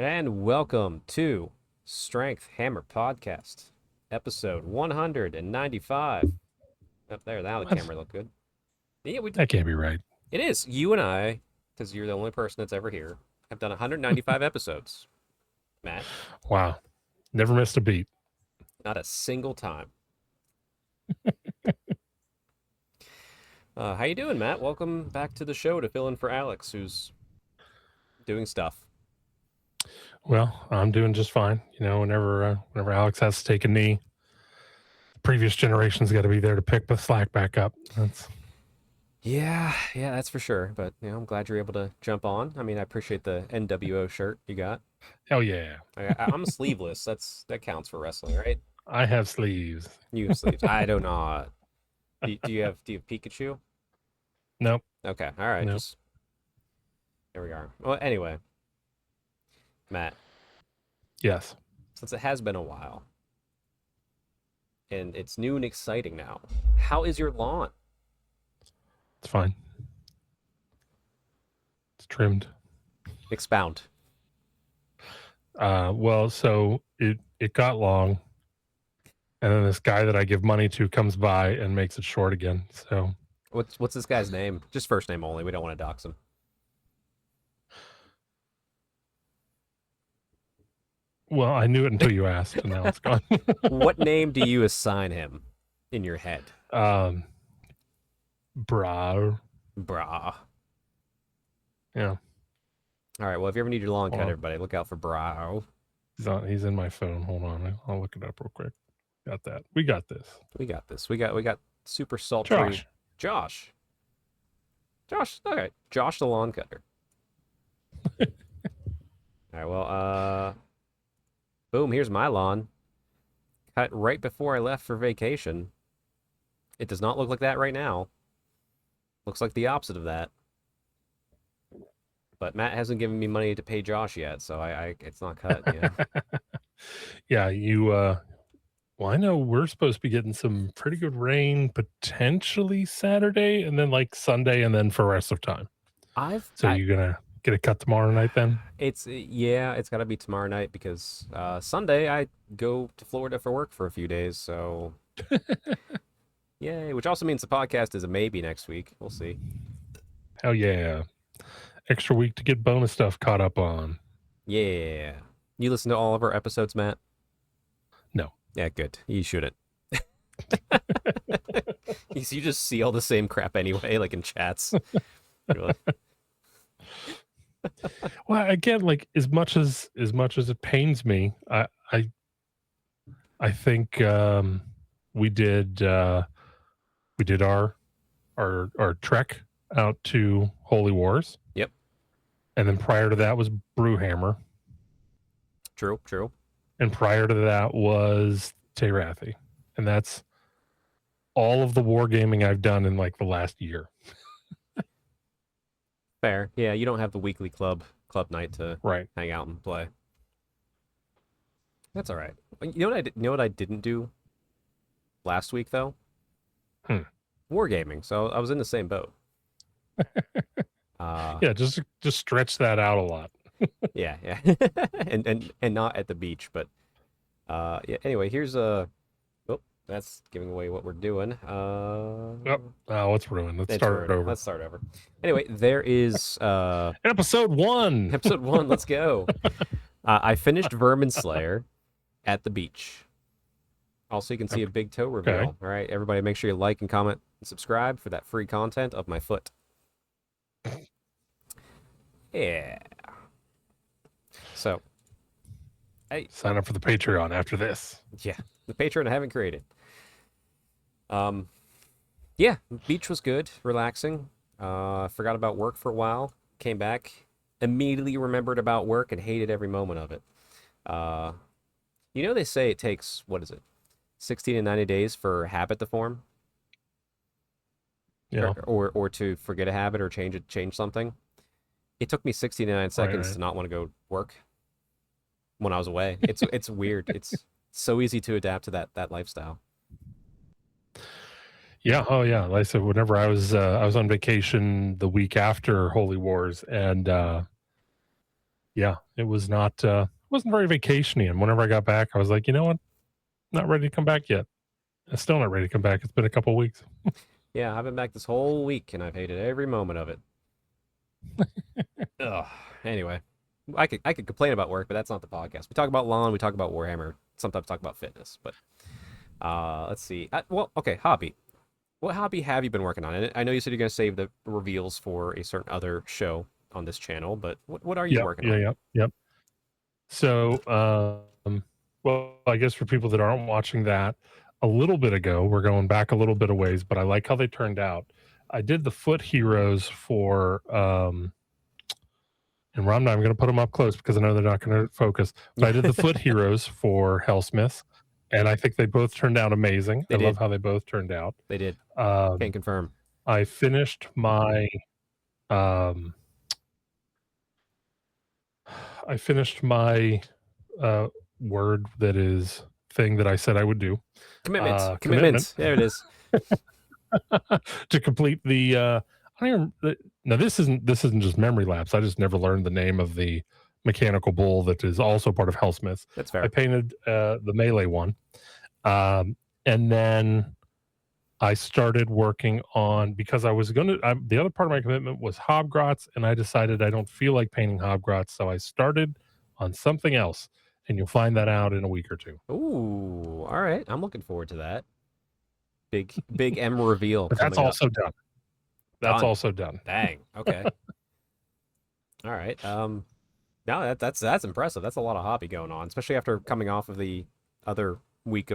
right, and welcome to Strength Hammer Podcast, episode 195. Up there, now the What? camera looked good. Yeah, That can't be right. it is. You and I, because you're the only person that's ever here, have done 195 episodes. Matt, Wow. Never missed a beat. not a single time. How you doing, Matt? Welcome back to the show to fill in for Alex, who's doing stuff. Well, I'm doing just fine. You know, whenever Alex has to take a knee, the previous generation's got to be there to pick the slack back up. Yeah, that's for sure. But I'm glad you're able to jump on. I mean, I appreciate the NWO shirt you got. Oh yeah. I'm sleeveless. That counts for wrestling, right? I have sleeves. You have sleeves. I do not. Do you have Pikachu? Nope. Okay, all right. Nope. Just there we are. Well, anyway, Matt, Yes. since it has been a while and it's new and exciting now, how is your lawn? It's fine. It's trimmed. Expound. Well, so it got long, and then this guy that I give money to comes by and makes it short again. So What's this guy's name? Just first name only. We don't want to dox him. well, I knew it until you asked, and now it's gone. What name do you assign him in your head? Bro. Brah. Yeah. All right. Well, if you ever need your lawn cut, Hold on. everybody, look out for Brow. He's in my phone. Hold on. I'll look it up real quick. Got that. We got this. We got this. We got super salt-free. Josh. Okay. Josh the lawn cutter. All right. Well, boom. Here's my lawn. Cut right before I left for vacation. It does not look like that right now. Looks like the opposite of that. But Matt hasn't given me money to pay Josh yet, so it's not cut. Yeah. Yeah, you well, I know we're supposed to be getting some pretty good rain potentially Saturday and then like Sunday and then for the rest of time. So you're gonna get a cut tomorrow night then? It's gotta be tomorrow night because Sunday I go to Florida for work for a few days, so yay, which also means the podcast is a maybe next week. We'll see. Hell yeah. Extra week to get bonus stuff caught up on. Yeah. You listen to all of our episodes, Matt? No. Yeah, good. You shouldn't. You just see all the same crap anyway, like in chats. You're like, Well, again, like as much as it pains me, I think we did our trek out to Holy Wars. Yep. And then prior to that was Brewhammer. True. And prior to that was Teyrathi. And that's all of the wargaming I've done in like the last year. Fair. Yeah, you don't have the weekly club night to hang out and play. That's all right. You know what I didn't do last week though? Wargaming. So I was in the same boat. Yeah, just stretch that out a lot. Yeah. and not at the beach, but yeah, anyway, here's that's giving away what we're doing. What's we're doing? Let's start over. Anyway, there is episode 1. Episode 1, let's go. I finished Vermin Slayer at the beach. Also, you can see a big toe reveal. Okay. All right, everybody, make sure you like and comment and subscribe for that free content of my foot. Yeah. So, sign up for the Patreon after this. Yeah, the Patreon I haven't created. Yeah, beach was good, relaxing. Forgot about work for a while. Came back, immediately remembered about work and hated every moment of it. They say it takes, 16 to 90 days for a habit to form? Yeah. Or to forget a habit or change something. It took me 69 seconds to not want to go work when I was away. It's weird. It's so easy to adapt to that lifestyle. Yeah. Oh yeah. Like I said, whenever I was on vacation the week after Holy Wars, and Yeah, it was not wasn't very vacationy. And whenever I got back, I was like, you know what? Not ready to come back yet. I'm still not ready to come back. It's been a couple weeks. Yeah, I've been back this whole week, and I've hated every moment of it. Ugh. Anyway, I could complain about work, but that's not the podcast. We talk about lawn, we talk about Warhammer, sometimes talk about fitness. But let's see. Well, okay, hobby. What hobby have you been working on? I know you said you're going to save the reveals for a certain other show on this channel, but what are you working on? Yep. So, well, I guess for people that aren't watching that, a little bit ago, we're going back a little bit of ways, but I like how they turned out. I did the foot heroes for, and I'm not even going to put them up close because I know they're not going to focus. But I did the foot heroes for Hellsmith, and I think they both turned out amazing. I love how they both turned out. They did. Can't confirm. I finished my word that is thing that I said I would do. Commitment. There it is. To complete the now this isn't just memory lapse. I just never learned the name of the mechanical bull that is also part of Hellsmith. That's fair. I painted the melee one, and then I started working on, because I was the other part of my commitment was Hobgrots, and I decided I don't feel like painting Hobgrots, so I started on something else, and you'll find that out in a week or two. Ooh, all right. I'm looking forward to that. Big M reveal. But that's also done. That's also done. Dang. Okay. All right. No, that's impressive. That's a lot of hobby going on, especially after coming off of the other weeks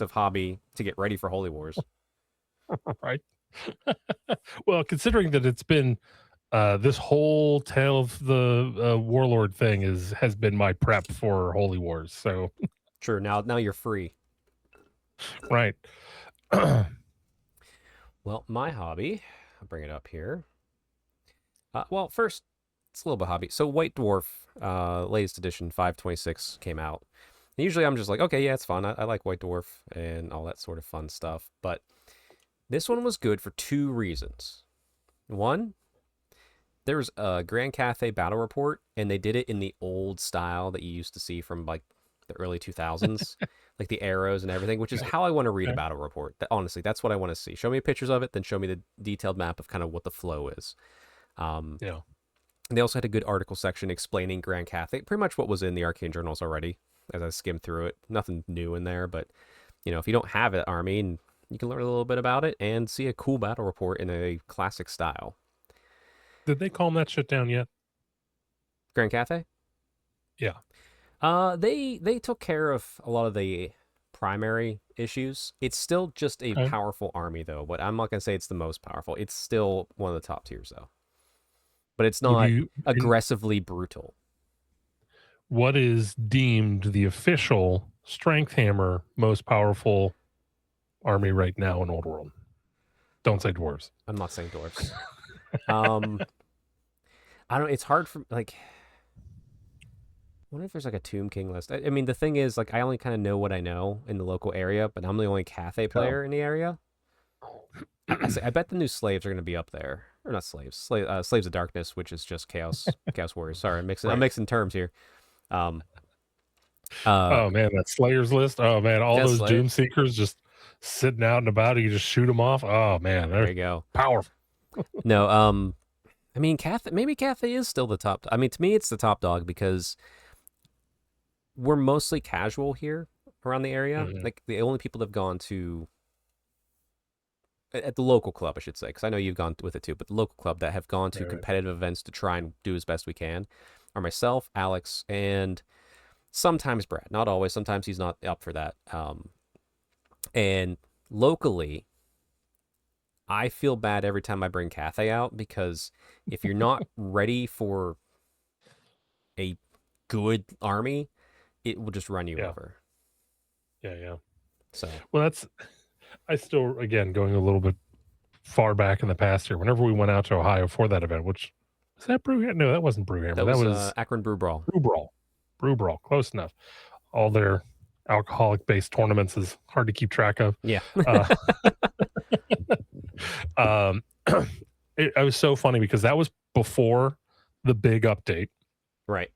of hobby to get ready for Holy Wars. Right. Well, considering that it's been this whole Tale of the Warlord thing has been my prep for Holy Wars. So true. Now you're free. Right. Well, my hobby, I'll bring it up here. Well, first, it's a little bit hobby. So White Dwarf, latest edition 526 came out. And usually I'm just like, okay, yeah, it's fun. I like White Dwarf and all that sort of fun stuff. But this one was good for two reasons. One, there's a Grand Cathay battle report, and they did it in the old style that you used to see from like the early 2000s, like the arrows and everything, which is how I want to read a battle report. Honestly, that's what I want to see. Show me pictures of it, then show me the detailed map of kind of what the flow is. Yeah. They also had a good article section explaining Grand Cathay, pretty much what was in the Arcane Journals already, as I skimmed through it. Nothing new in there, but if you don't have an army, and you can learn a little bit about it and see a cool battle report in a classic style. Did they calm that shit down yet? Grand Cathay? Yeah. They took care of a lot of the primary issues. It's still just a powerful army, though. But I'm not gonna say it's the most powerful. It's still one of the top tiers, though. But it's not aggressively brutal. What is deemed the official Strength Hammer most powerful army right now in Old World? Don't say dwarves. I'm not saying dwarves. I don't. It's hard for like. I wonder if there's like a Tomb King list. I mean, the thing is, like, I only kind of know what I know in the local area, but I'm the only Cathay player in the area. I bet the new slaves are going to be up there, or not slaves, slaves of darkness, which is just chaos warriors. Sorry, I'm mixing terms here. Oh man, that Slayers list. Oh man, all those Doom Seekers just sitting out and about. You just shoot them off. Oh man, there you go. Powerful. No, I mean, maybe Cathay is still the top. I mean, to me, it's the top dog because we're mostly casual here around the area. Mm-hmm. Like the only people that have gone to at the local club, I should say, because I know you've gone with it too, but the local club that have gone to competitive events to try and do as best we can are myself, Alex, and sometimes Brad. Not always. Sometimes he's not up for that. And locally, I feel bad every time I bring Cathay out because if you're not ready for a good army, it will just run you over. Yeah. So, well, I still, again, going a little bit far back in the past here, whenever we went out to Ohio for that event, which was that Brewhammer? No, that wasn't Brewhammer. That was Akron Brew Brawl. Brew Brawl. Close enough. All their alcoholic-based tournaments is hard to keep track of. Yeah. It was so funny because that was before the big update. Right.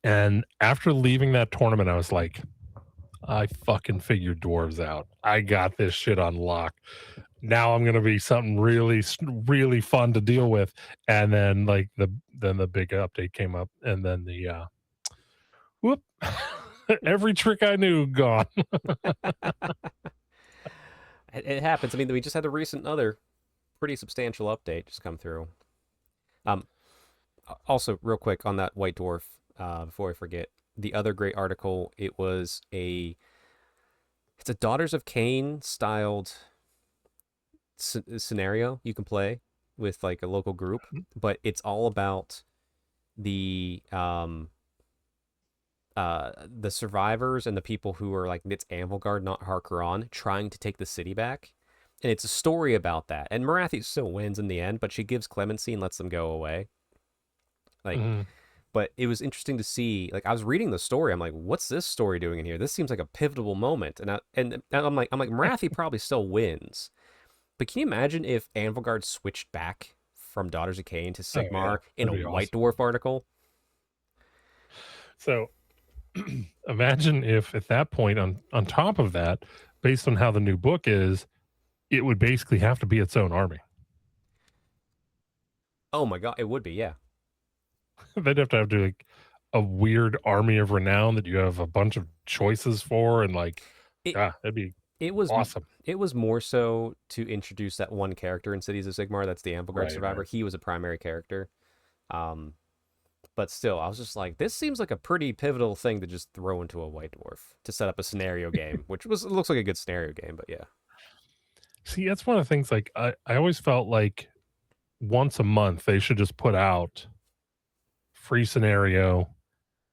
And after leaving that tournament, I was like, I fucking figured dwarves out. I got this shit on lock. Now I'm gonna be something really, really fun to deal with. And then like the big update came up, and then the whoop, every trick I knew gone. It happens. I mean, we just had a recent other pretty substantial update just come through. Also, real quick on that White Dwarf, before I forget, the other great article. It's a Daughters of Cain styled scenario you can play with like a local group, but it's all about the survivors and the people who are like it's Anvilgard, not Harkonnen, trying to take the city back. And it's a story about that. And Marathi still wins in the end, but she gives clemency and lets them go away. Like, but it was interesting to see. Like, I was reading the story. I'm like, what's this story doing in here? This seems like a pivotal moment. And I'm like, Marathi probably still wins. But can you imagine if Anvilgard switched back from Daughters of Cain to Sigmar in a White Dwarf article? So imagine if at that point, on top of that, based on how the new book is, it would basically have to be its own army. Oh my god, it would be, yeah. They'd have to like a weird army of renown that you have a bunch of choices for, and like, that'd be awesome. It was more so to introduce that one character in Cities of Sigmar. That's the Anvilgard survivor. Right. He was a primary character. But still, I was just like, this seems like a pretty pivotal thing to just throw into a White Dwarf to set up a scenario game, which looks like a good scenario game, but yeah. See, that's one of the things, like, I always felt like once a month they should just put out free scenario,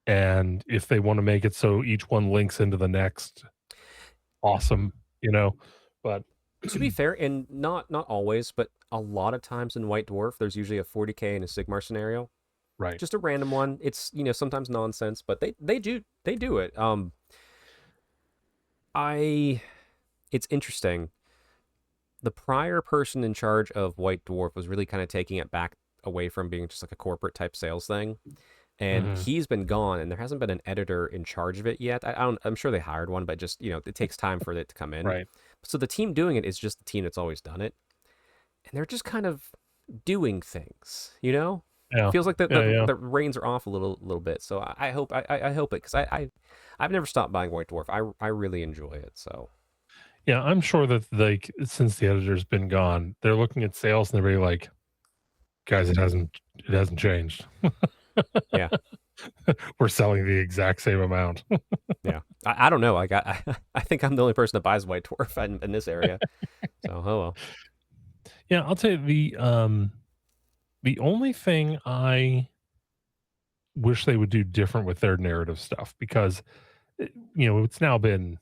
and if they want to make it so each one links into the next, awesome, but to be fair, and not always, but a lot of times in White Dwarf there's usually a 40k and a Sigmar scenario, right? Just a random one. It's sometimes nonsense, but they do it. It's interesting. The prior person in charge of White Dwarf was really kind of taking it back away from being just like a corporate type sales thing. And he's been gone, and there hasn't been an editor in charge of it yet. I'm sure they hired one, but just, it takes time for it to come in. Right. So the team doing it is just the team that's always done it. And they're just kind of doing things, Yeah. It feels like the reins are off a little bit. So I hope I hope it, because I've never stopped buying White Dwarf. I really enjoy it. So yeah, I'm sure that, like, since the editor's been gone, they're looking at sales and they're really like, guys, it hasn't changed. Yeah. We're selling the exact same amount. Yeah. I don't know. I think I'm the only person that buys White Dwarf in this area. So, oh well. Yeah, I'll tell you, the only thing I wish they would do different with their narrative stuff, because, it's now been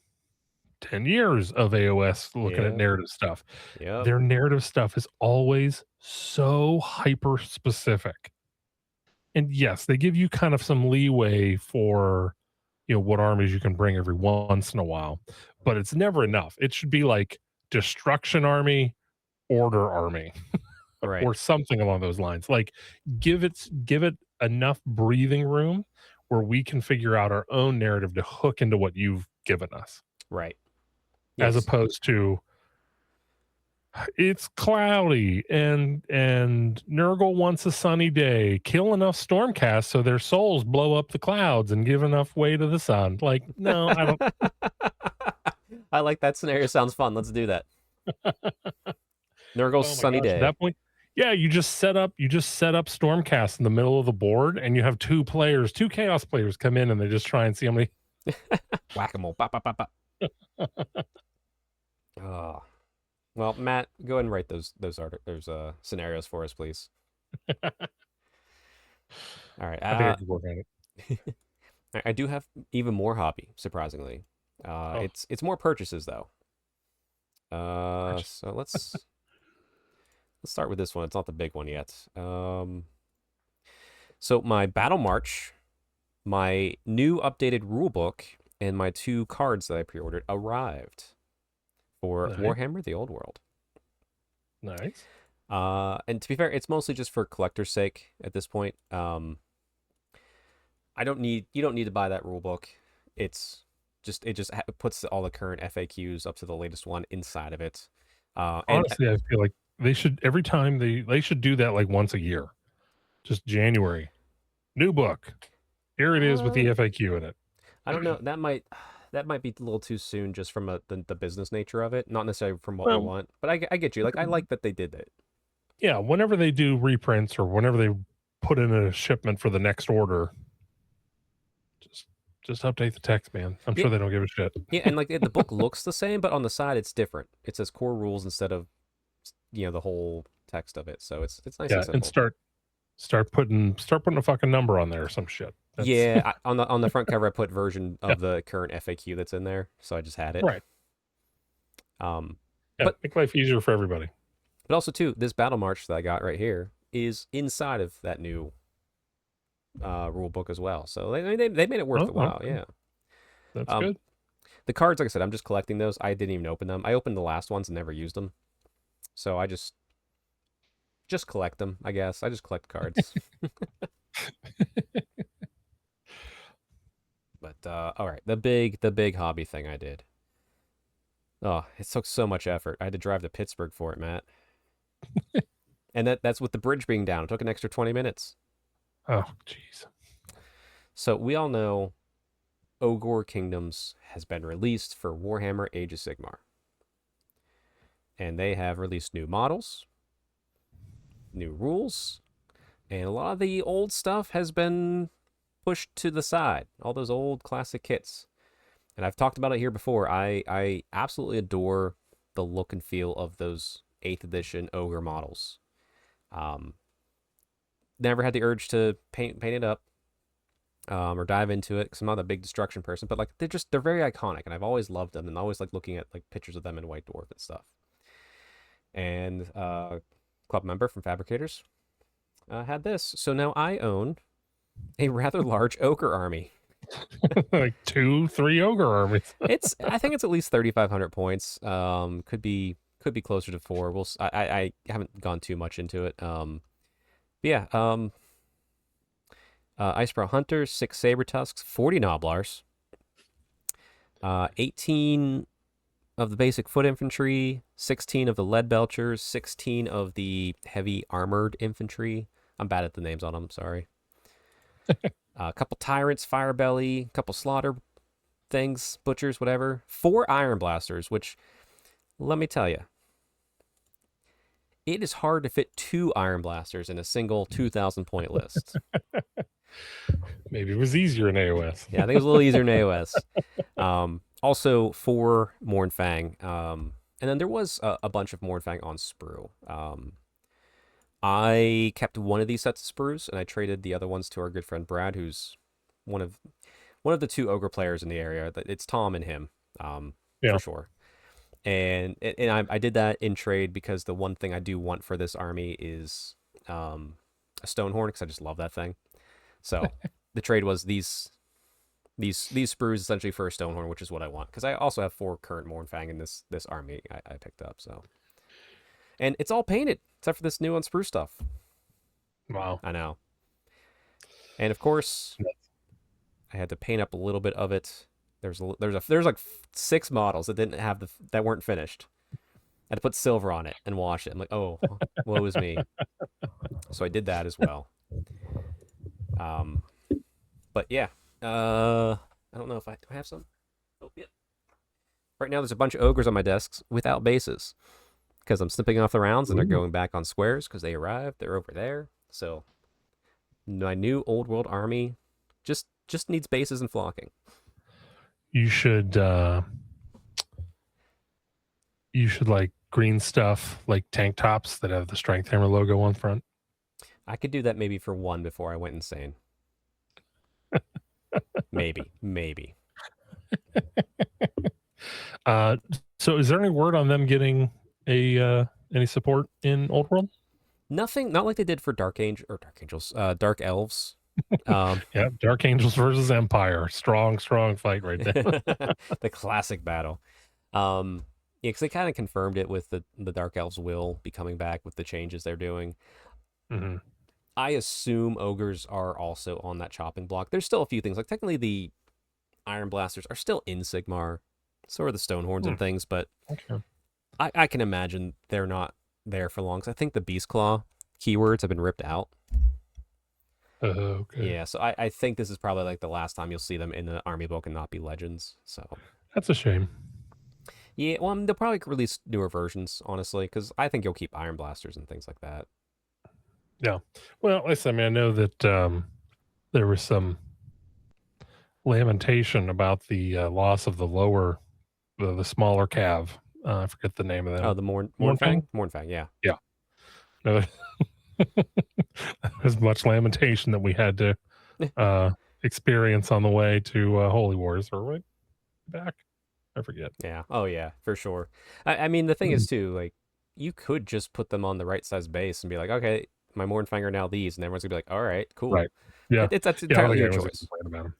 10 years of AOS looking at narrative stuff. Yeah. Their narrative stuff is always so hyper specific. And yes, they give you kind of some leeway for, what armies you can bring every once in a while, but it's never enough. It should be like destruction army, order army, right, or something along those lines. Like, give it enough breathing room where we can figure out our own narrative to hook into what you've given us. Right. Yes. As opposed to, it's cloudy and Nurgle wants a sunny day. Kill enough Stormcast so their souls blow up the clouds and give enough way to the sun. Like, no, I don't. I like that scenario. Sounds fun. Let's do that. Nurgle's sunny day. At that point, yeah, you just set up Stormcast in the middle of the board, and you have two Chaos players come in, and they just try and see how many. Whack-a-mole. Oh. Well, Matt, go ahead and write those scenarios for us, please. All right. I think I can work on it. I do have even more hobby, surprisingly. It's more purchases though. So let's start with this one. It's not the big one yet. So my Battle March, my new updated rulebook, and my 2 cards that I pre-ordered arrived for Warhammer: The Old World. Nice. And to be fair, it's mostly just for collector's sake at this point. You don't need to buy that rule book. It just puts all the current FAQs up to the latest one inside of it. Honestly, I feel like they should every time they should do that like once a year. Just January, new book. Here it is with the FAQ in it. I don't know. That might be a little too soon just from the business nature of it, not necessarily from what we want. But I get you. Like I like that they did it. Yeah, whenever they do reprints or whenever they put in a shipment for the next order, just update the text, man. I'm sure they don't give a shit. Yeah, and like the book looks the same, but on the side it's different. It says core rules instead of the whole text of it. So it's nice and simple. And start putting a fucking number on there or some shit. Yeah, on the front cover I put version of the current FAQ that's in there, so I just had it. Right. But make life easier for everybody. But also too, this battle march that I got right here is inside of that new rule book as well. So they made it worth the while. Okay. Yeah, that's good. The cards, like I said, I'm just collecting those. I didn't even open them. I opened the last ones and never used them, so I just collect them. I guess I just collect cards. But all right, the big hobby thing I did. Oh, it took so much effort. I had to drive to Pittsburgh for it, Matt. And that's with the bridge being down. It took an extra 20 minutes. Oh, jeez. So we all know Ogre Kingdoms has been released for Warhammer Age of Sigmar. And they have released new models, new rules, and a lot of the old stuff has been pushed to the side. All those old classic kits. And I've talked about it here before. I absolutely adore the look and feel of those 8th edition Ogre models. Never had the urge to paint it up or dive into it because I'm not a big destruction person, but like they're very iconic, and I've always loved them, and I always like looking at like pictures of them in White Dwarf and stuff. And club member from Fabricators had this, so now I own a rather large Ogre army. Like 2-3 Ogre armies. I think it's at least 3,500 points. Could be closer to 4. I haven't gone too much into it. Yeah. Icebrow Hunters, 6 Saber Tusks, 40 Noblars, 18 of the basic foot infantry, 16 of the lead belchers, 16 of the heavy armored infantry. I'm bad at the names on them. Sorry. A couple tyrants, fire belly, a couple slaughter things, butchers, whatever. 4 iron blasters, which, let me tell you, it is hard to fit 2 iron blasters in a single 2,000 point list. Maybe it was easier in AOS. Yeah, I think it was a little easier in AOS. Also 4 Mournfang. And then there was a bunch of Mournfang on sprue. I kept one of these sets of sprues, and I traded the other ones to our good friend Brad, who's one of the 2 Ogre players in the area. It's Tom and him, for sure. And I did that in trade because the one thing I do want for this army is a Stonehorn, because I just love that thing. So the trade was these sprues essentially for a Stonehorn, which is what I want, because I also have 4 current Mournfang in this army I picked up. So, and it's all painted except for this new unsprue stuff. Wow, I know. And of course, I had to paint up a little bit of it. There's like 6 models that weren't finished. I had to put silver on it and wash it. I'm like, oh, woe is me. So I did that as well. But yeah, I don't know if I have some. Oh yeah. Right now, there's a bunch of ogres on my desks without bases because I'm snipping off the rounds and they're going back on squares because they arrived. They're over there. So my new old world army just needs bases and flocking. You should like green stuff, like tank tops that have the Strength Hammer logo on front. I could do that maybe for 1 before I went insane. maybe. So is there any word on them getting any support in Old World? Nothing, not like they did for Dark Elves. Yeah, Dark Angels versus Empire. Strong fight right there. The classic battle. Yeah, because they kind of confirmed it with the Dark Elves will be coming back with the changes they're doing. Mm-hmm. I assume ogres are also on that chopping block. There's still a few things, like technically the Iron Blasters are still in Sigmar, so are the Stonehorns and things, but okay. I can imagine they're not there for long. 'Cause I think the Beast Claw keywords have been ripped out. Okay. Yeah, so I think this is probably like the last time you'll see them in the army book and not be legends. So that's a shame. yeah, well, I mean, they'll probably release newer versions, honestly, because I think you'll keep Iron Blasters and things like that. Yeah. Well, listen, I mean, I know that there was some lamentation about the loss of the smaller cav. I forget the name of that. Oh, the Mornfang? Mornfang, yeah. Yeah. No, as much lamentation that we had to experience on the way to Holy Wars, or right back. I forget. Yeah. Oh, yeah, for sure. I mean, the thing is, too, like, you could just put them on the right size base and be like, okay, my Mornfang are now these, and everyone's gonna be like, all right, cool. Right. Yeah. That's entirely your choice. About them.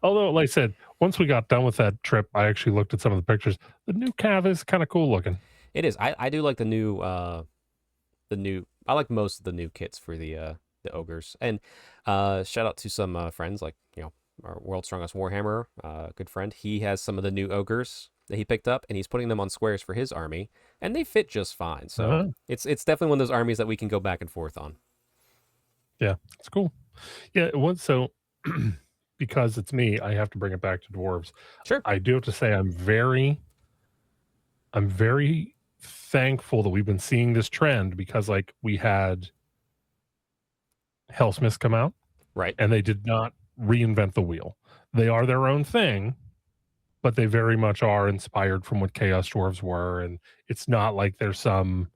Although, like I said, once we got done with that trip, I actually looked at some of the pictures. The new cav is kind of cool looking. It is. I do like the new I like most of the new kits for the ogres. And shout out to some friends, like, our World's Strongest Warhammer, good friend. He has some of the new ogres that he picked up, and he's putting them on squares for his army, and they fit just fine. So it's definitely one of those armies that we can go back and forth on. Yeah, it's cool. Yeah, so because it's me, I have to bring it back to dwarves. Sure. I do have to say I'm very thankful that we've been seeing this trend, because like we had Hellsmiths come out, right, and they did not reinvent the wheel. They are their own thing, but they very much are inspired from what Chaos Dwarves were, and it's not like there's some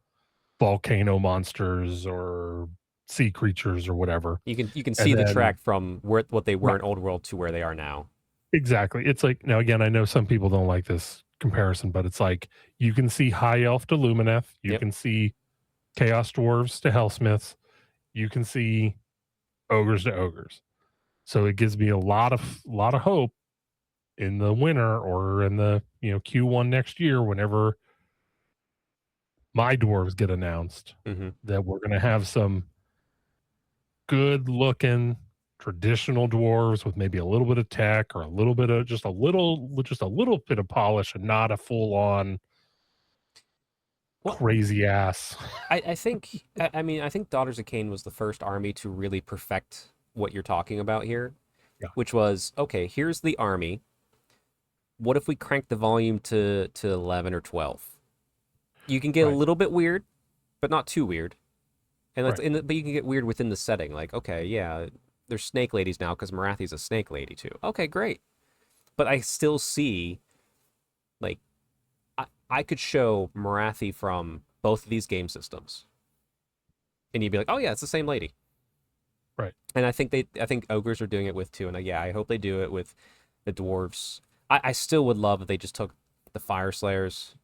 volcano monsters or sea creatures or whatever. You can see the track from what they were in Old World to where they are now. Exactly. It's like, now again, I know some people don't like this comparison, but it's like you can see High Elf to Lumineth, you can see Chaos Dwarves to Hellsmiths, you can see ogres to ogres. So it gives me a lot of hope in the winter, or in the Q1 next year, whenever my dwarves get announced, that we're going to have some good looking traditional dwarves with maybe a little bit of tech, or a little bit of just a little bit of polish, and not a full on crazy ass. I think Daughters of Cain was the first army to really perfect what you're talking about here, which was, okay, here's the army. What if we crank the volume to 11 or 12? You can get a little bit weird, but not too weird. And but you can get weird within the setting. Like, okay, yeah, there's snake ladies now because Marathi's a snake lady too. Okay, great. But I still see, like, I could show Marathi from both of these game systems, and you'd be like, oh yeah, it's the same lady. Right. And I think ogres are doing it with too. And I hope they do it with the dwarves. I still would love if they just took the Fire Slayers,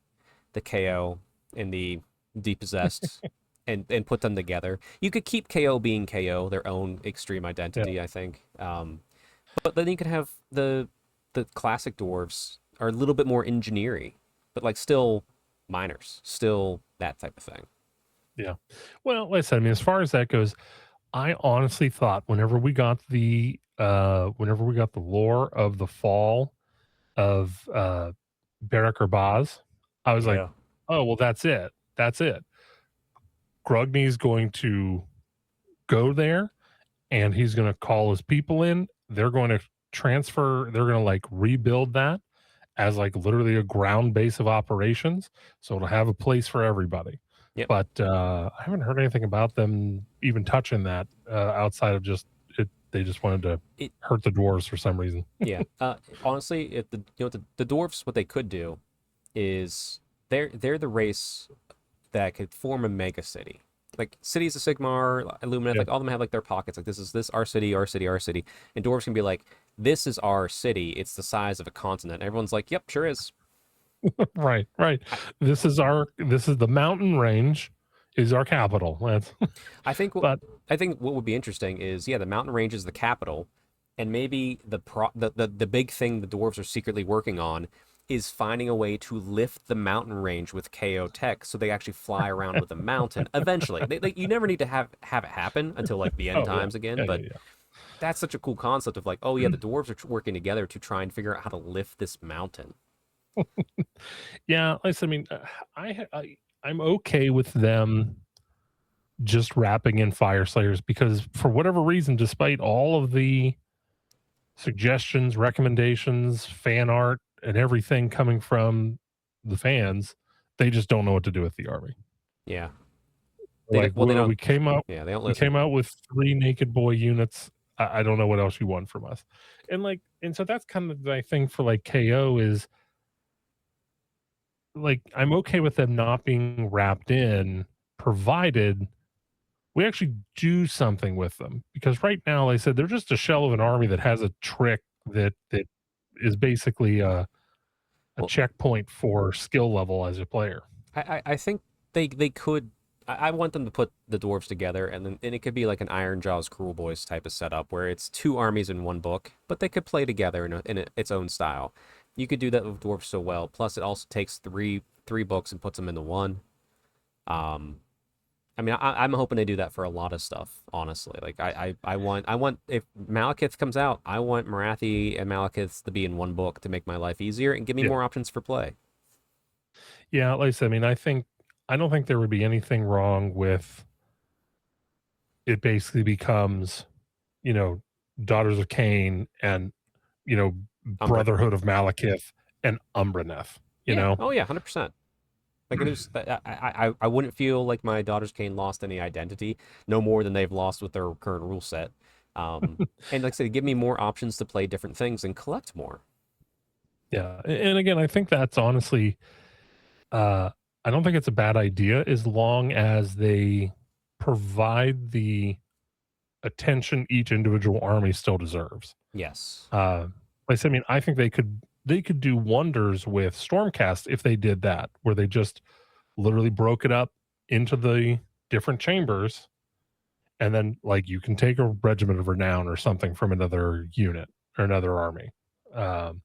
the KO, and the Depossessed and put them together. You could keep KO being KO, their own extreme identity, I think. But then you could have the classic dwarves are a little bit more engineering, but like still miners, still that type of thing. Yeah. Well, like I said, I mean, as far as that goes, I honestly thought whenever we got the lore of the fall of Barack Urbaz, I was like, oh well, that's it. Grugny's going to go there, and he's going to call his people in. They're going to transfer. They're going to like rebuild that as like literally a ground base of operations, so it'll have a place for everybody. But I haven't heard anything about them even touching that outside of just it. They just wanted to hurt the dwarves for some reason. Yeah. Honestly, if the dwarves, what they could do is they're the race that could form a mega city. Like Cities of Sigmar, Illuminate, like all of them have like their pockets. Like this is our city, our city, our city. And dwarves can be like, this is our city. It's the size of a continent. And everyone's like, yep, sure is. Right. This is the mountain range is our capital. I think what would be interesting is, the mountain range is the capital, and maybe the big thing the dwarves are secretly working on is finding a way to lift the mountain range with KO tech, so they actually fly around with a mountain eventually. You never need to have it happen until like the end Oh yeah, times again, yeah, but yeah, that's such a cool concept of like, oh yeah, the dwarves are working together to try and figure out how to lift this mountain. yeah. Yeah, I mean, I'm okay with them just wrapping in Fire Slayers because for whatever reason, despite all of the suggestions, recommendations, fan art, and everything coming from the fans, they just don't know what to do with the army. Yeah, Like they don't. we came up, Yeah, they don't we listen. came out with 3 naked boy units. I don't know what else you want from us, and so that's kind of my thing for like KO is like I'm okay with them not being wrapped in, provided we actually do something with them. Because right now, like I said, they're just a shell of an army that has a trick that is basically a Well, checkpoint for skill level as a player. I think they could. I want them to put the dwarves together, and it could be like an Iron Jaws Cruel Boys type of setup where it's two armies in one book, but they could play together in its own style. You could do that with dwarves so well. Plus, it also takes three books and puts them into one. Um, I mean, I'm hoping they do that for a lot of stuff. Honestly, like I want if Malekith comes out, I want Marathi and Malekith to be in one book to make my life easier and give me Yeah. more options for play. Yeah, like I said, I mean, I don't think there would be anything wrong with it basically becomes, you know, Daughters of Cain and, you know, Umbra. Brotherhood of Malekith and Umbraneth, you Yeah. know? Oh yeah, 100%. Like there's, I wouldn't feel like my Daughters Kane lost any identity, no more than they've lost with their current rule set. And like I said, give me more options to play different things and collect more. Yeah. And again, I think that's honestly uh I don't think it's a bad idea as long as they provide the attention each individual army still deserves. Yes. Like I said, I mean, I think they could do wonders with Stormcast if they did that, where they just literally broke it up into the different chambers, and then like you can take a regiment of renown or something from another unit or another army. Um,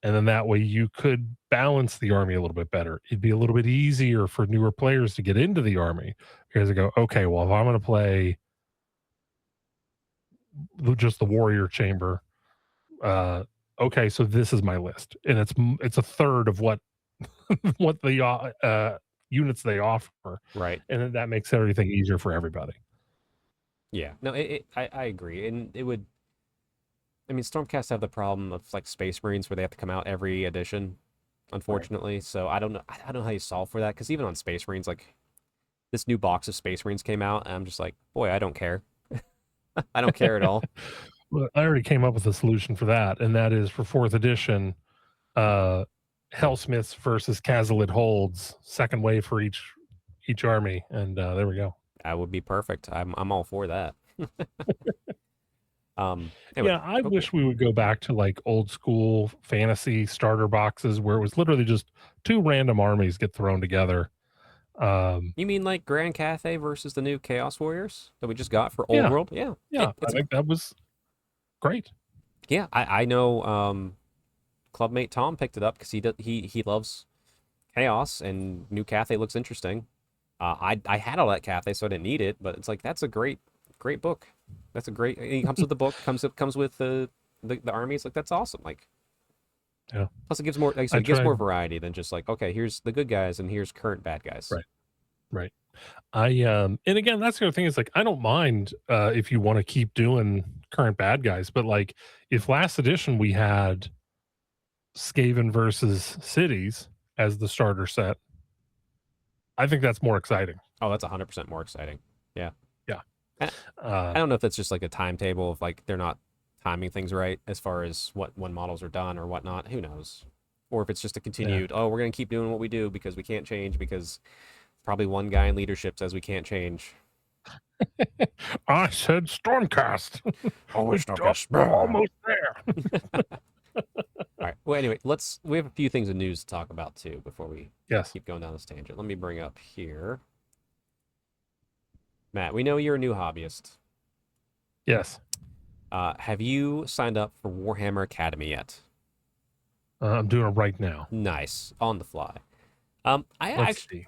and then that way you could balance the army a little bit better. It'd be a little bit easier for newer players to get into the army because they go, okay, well, if I'm going to play just the warrior chamber, okay, so this is my list, and it's a third of what what the units they offer, Right. and then that makes everything easier for everybody. Yeah. No, I agree. And it would, I mean, Stormcast have the problem of like Space Marines where they have to come out every edition, Right. unfortunately. So I don't know how you solve for that because even on Space Marines, like this new box of Space Marines came out, and I'm just like, boy, I don't care. I don't care at all. Well, I already came up with a solution for that, and that is for fourth edition, uh, Hellsmiths versus Cazalet Holds, second wave for each army, and there we go. That would be perfect. I'm all for that. Anyway, Yeah, I okay. wish we would go back to like old school fantasy starter boxes where it was literally just two random armies get thrown together. You mean like Grand Cathay versus the new Chaos Warriors that we just got for Old Yeah, World? Yeah, yeah, I it's think that was great. yeah. I know. Clubmate Tom picked it up because he loves Chaos and new Cathay looks interesting. I had all that Cathay, so I didn't need it, but it's like that's a great book. That's a great. It comes with the book, comes with the armies. Like that's awesome. Like Yeah, plus it gives more. Like I said, I it gives tried. more variety than just like okay, here's the good guys and here's current bad guys. Right, right. And again, that's the other thing is like I don't mind if you want to keep doing current bad guys, but like if last edition we had Skaven versus cities as the starter set, I think that's more exciting. Oh, that's 100% more exciting. Yeah. Yeah. And Uh, I don't know if that's just like a timetable of like they're not timing things right as far as when models are done or whatnot. Who knows? Or if it's just a yeah. continued, oh, we're gonna keep doing what we do because we can't change because probably one guy in leadership says we can't change. I said Stormcast. Always no guess. We're All almost there. right. Well, anyway, we have a few things of news to talk about too before we Yes. keep going down this tangent. Let me bring up here. Matt, we know you're a new hobbyist. Yes. Have you signed up for Warhammer Academy yet? I'm doing it right now. Nice. On the fly. Let's see.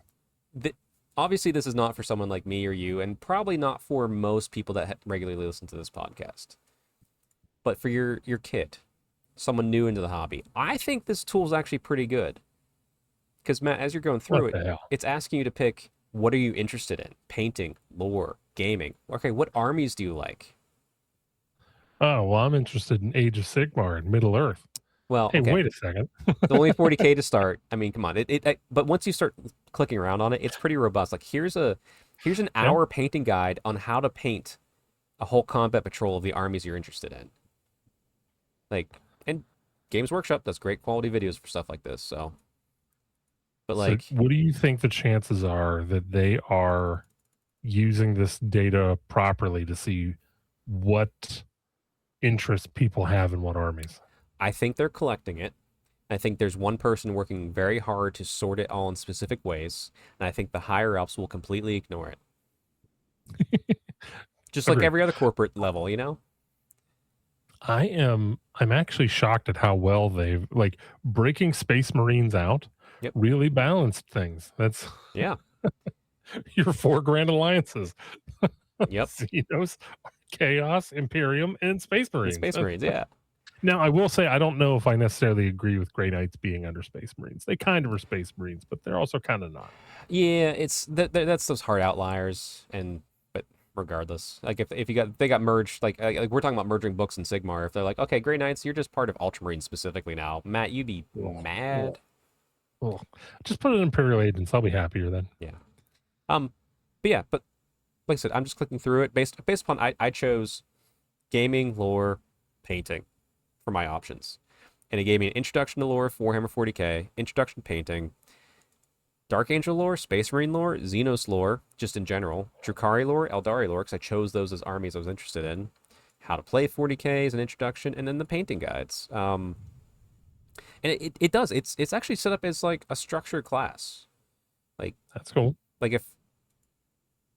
Obviously, this is not for someone like me or you, and probably not for most people that regularly listen to this podcast. But for your kid, someone new into the hobby, I think this tool is actually pretty good. Because Matt, as you're going through it, it's asking you to pick what are you interested in: painting, lore, gaming. Okay, what armies do you like? Oh, well, I'm interested in Age of Sigmar and Middle Earth. Well, hey, okay. wait a second. Only 40K to start. I mean, come on. But once you start clicking around on it, it's pretty robust. Like here's an hour painting guide on how to paint a whole combat patrol of the armies you're interested in. Like, and Games Workshop does great quality videos for stuff like this. So, but like, so what do you think the chances are that they are using this data properly to see what interest people have in what armies? I think they're collecting it. I think there's one person working very hard to sort it all in specific ways, and I think the higher ups will completely ignore it. Just like every other corporate level, you know? I'm actually shocked at how well they've like breaking Space Marines out. Yep. Really balanced things. That's yeah. Your 4 grand alliances. Yep. Xenos, Chaos, Imperium, and Space Marines. Space Marines, yeah. Now, I will say I don't know if I necessarily agree with Grey Knights being under Space Marines. They kind of are Space Marines, but they're also kind of not. Yeah, it's that's those hard outliers, but regardless, like if they got merged, like we're talking about merging books and Sigmar. If they're like, okay, Grey Knights, you're just part of Ultramarines specifically now, Matt, you'd be mad. Just put it in Imperial Agents. I'll be happier then. Yeah. But like I said, I'm just clicking through it based upon I chose gaming, lore, painting for my options. And it gave me an introduction to lore, Warhammer 40K, introduction to painting, Dark Angel lore, Space Marine lore, Xenos lore, just in general, Drukhari lore, Eldari lore, because I chose those as armies I was interested in, how to play 40K as an introduction, and then the painting guides. And it does. It's actually set up as like a structured class. Like that's cool. Like if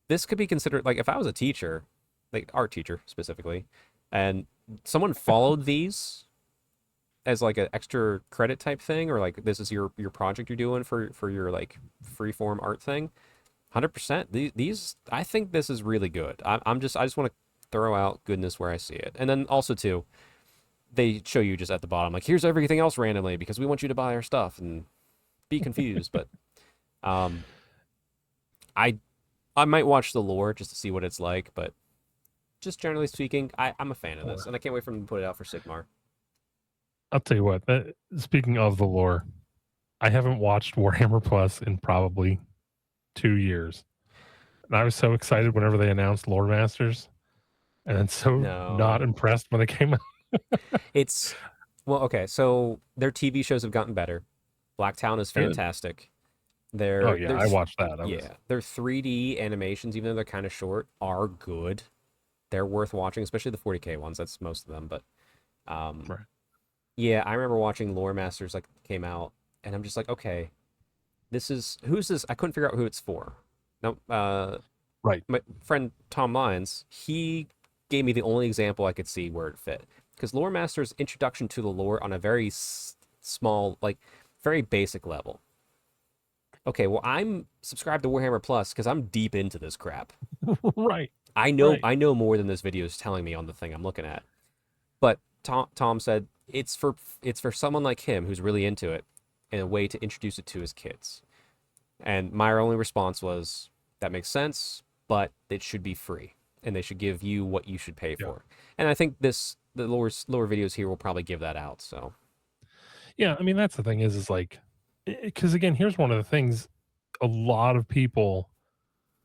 this could be considered, like if I was a teacher, like art teacher specifically, and someone followed these as like an extra credit type thing, or like this is your project you're doing for your like freeform art thing, 100%. These I think this is really good. I just want to throw out goodness where I see it, and then also too, they show you just at the bottom like here's everything else randomly because we want you to buy our stuff and be confused. But I might watch the lore just to see what it's like, but just generally speaking, I'm a fan of this, and I can't wait for them to put it out for Sigmar. I'll tell you what, speaking of the lore, I haven't watched Warhammer Plus in probably 2 years. And I was so excited whenever they announced Lore Masters, and then not impressed when they came out. It's, well, okay, so their TV shows have gotten better. Blacktown is fantastic. I watched that. Their 3D animations, even though they're kind of short, are good. They're worth watching, especially the 40K ones. That's most of them, but right. Yeah, I remember watching Lore Masters like came out, and I'm just like, okay, who's this? I couldn't figure out who it's for. No, right. My friend Tom Lyons, he gave me the only example I could see where it fit, because Lore Masters introduction to the lore on a very small, like very basic level. Okay, well, I'm subscribed to Warhammer Plus because I'm deep into this crap. Right. I know more than this video is telling me on the thing I'm looking at. But Tom said it's for someone like him who's really into it, and a way to introduce it to his kids. And my only response was, that makes sense, but it should be free, and they should give you what you should pay for. And I think the lower videos here will probably give that out. So, yeah, I mean that's the thing is like, because again, here's one of the things: a lot of people,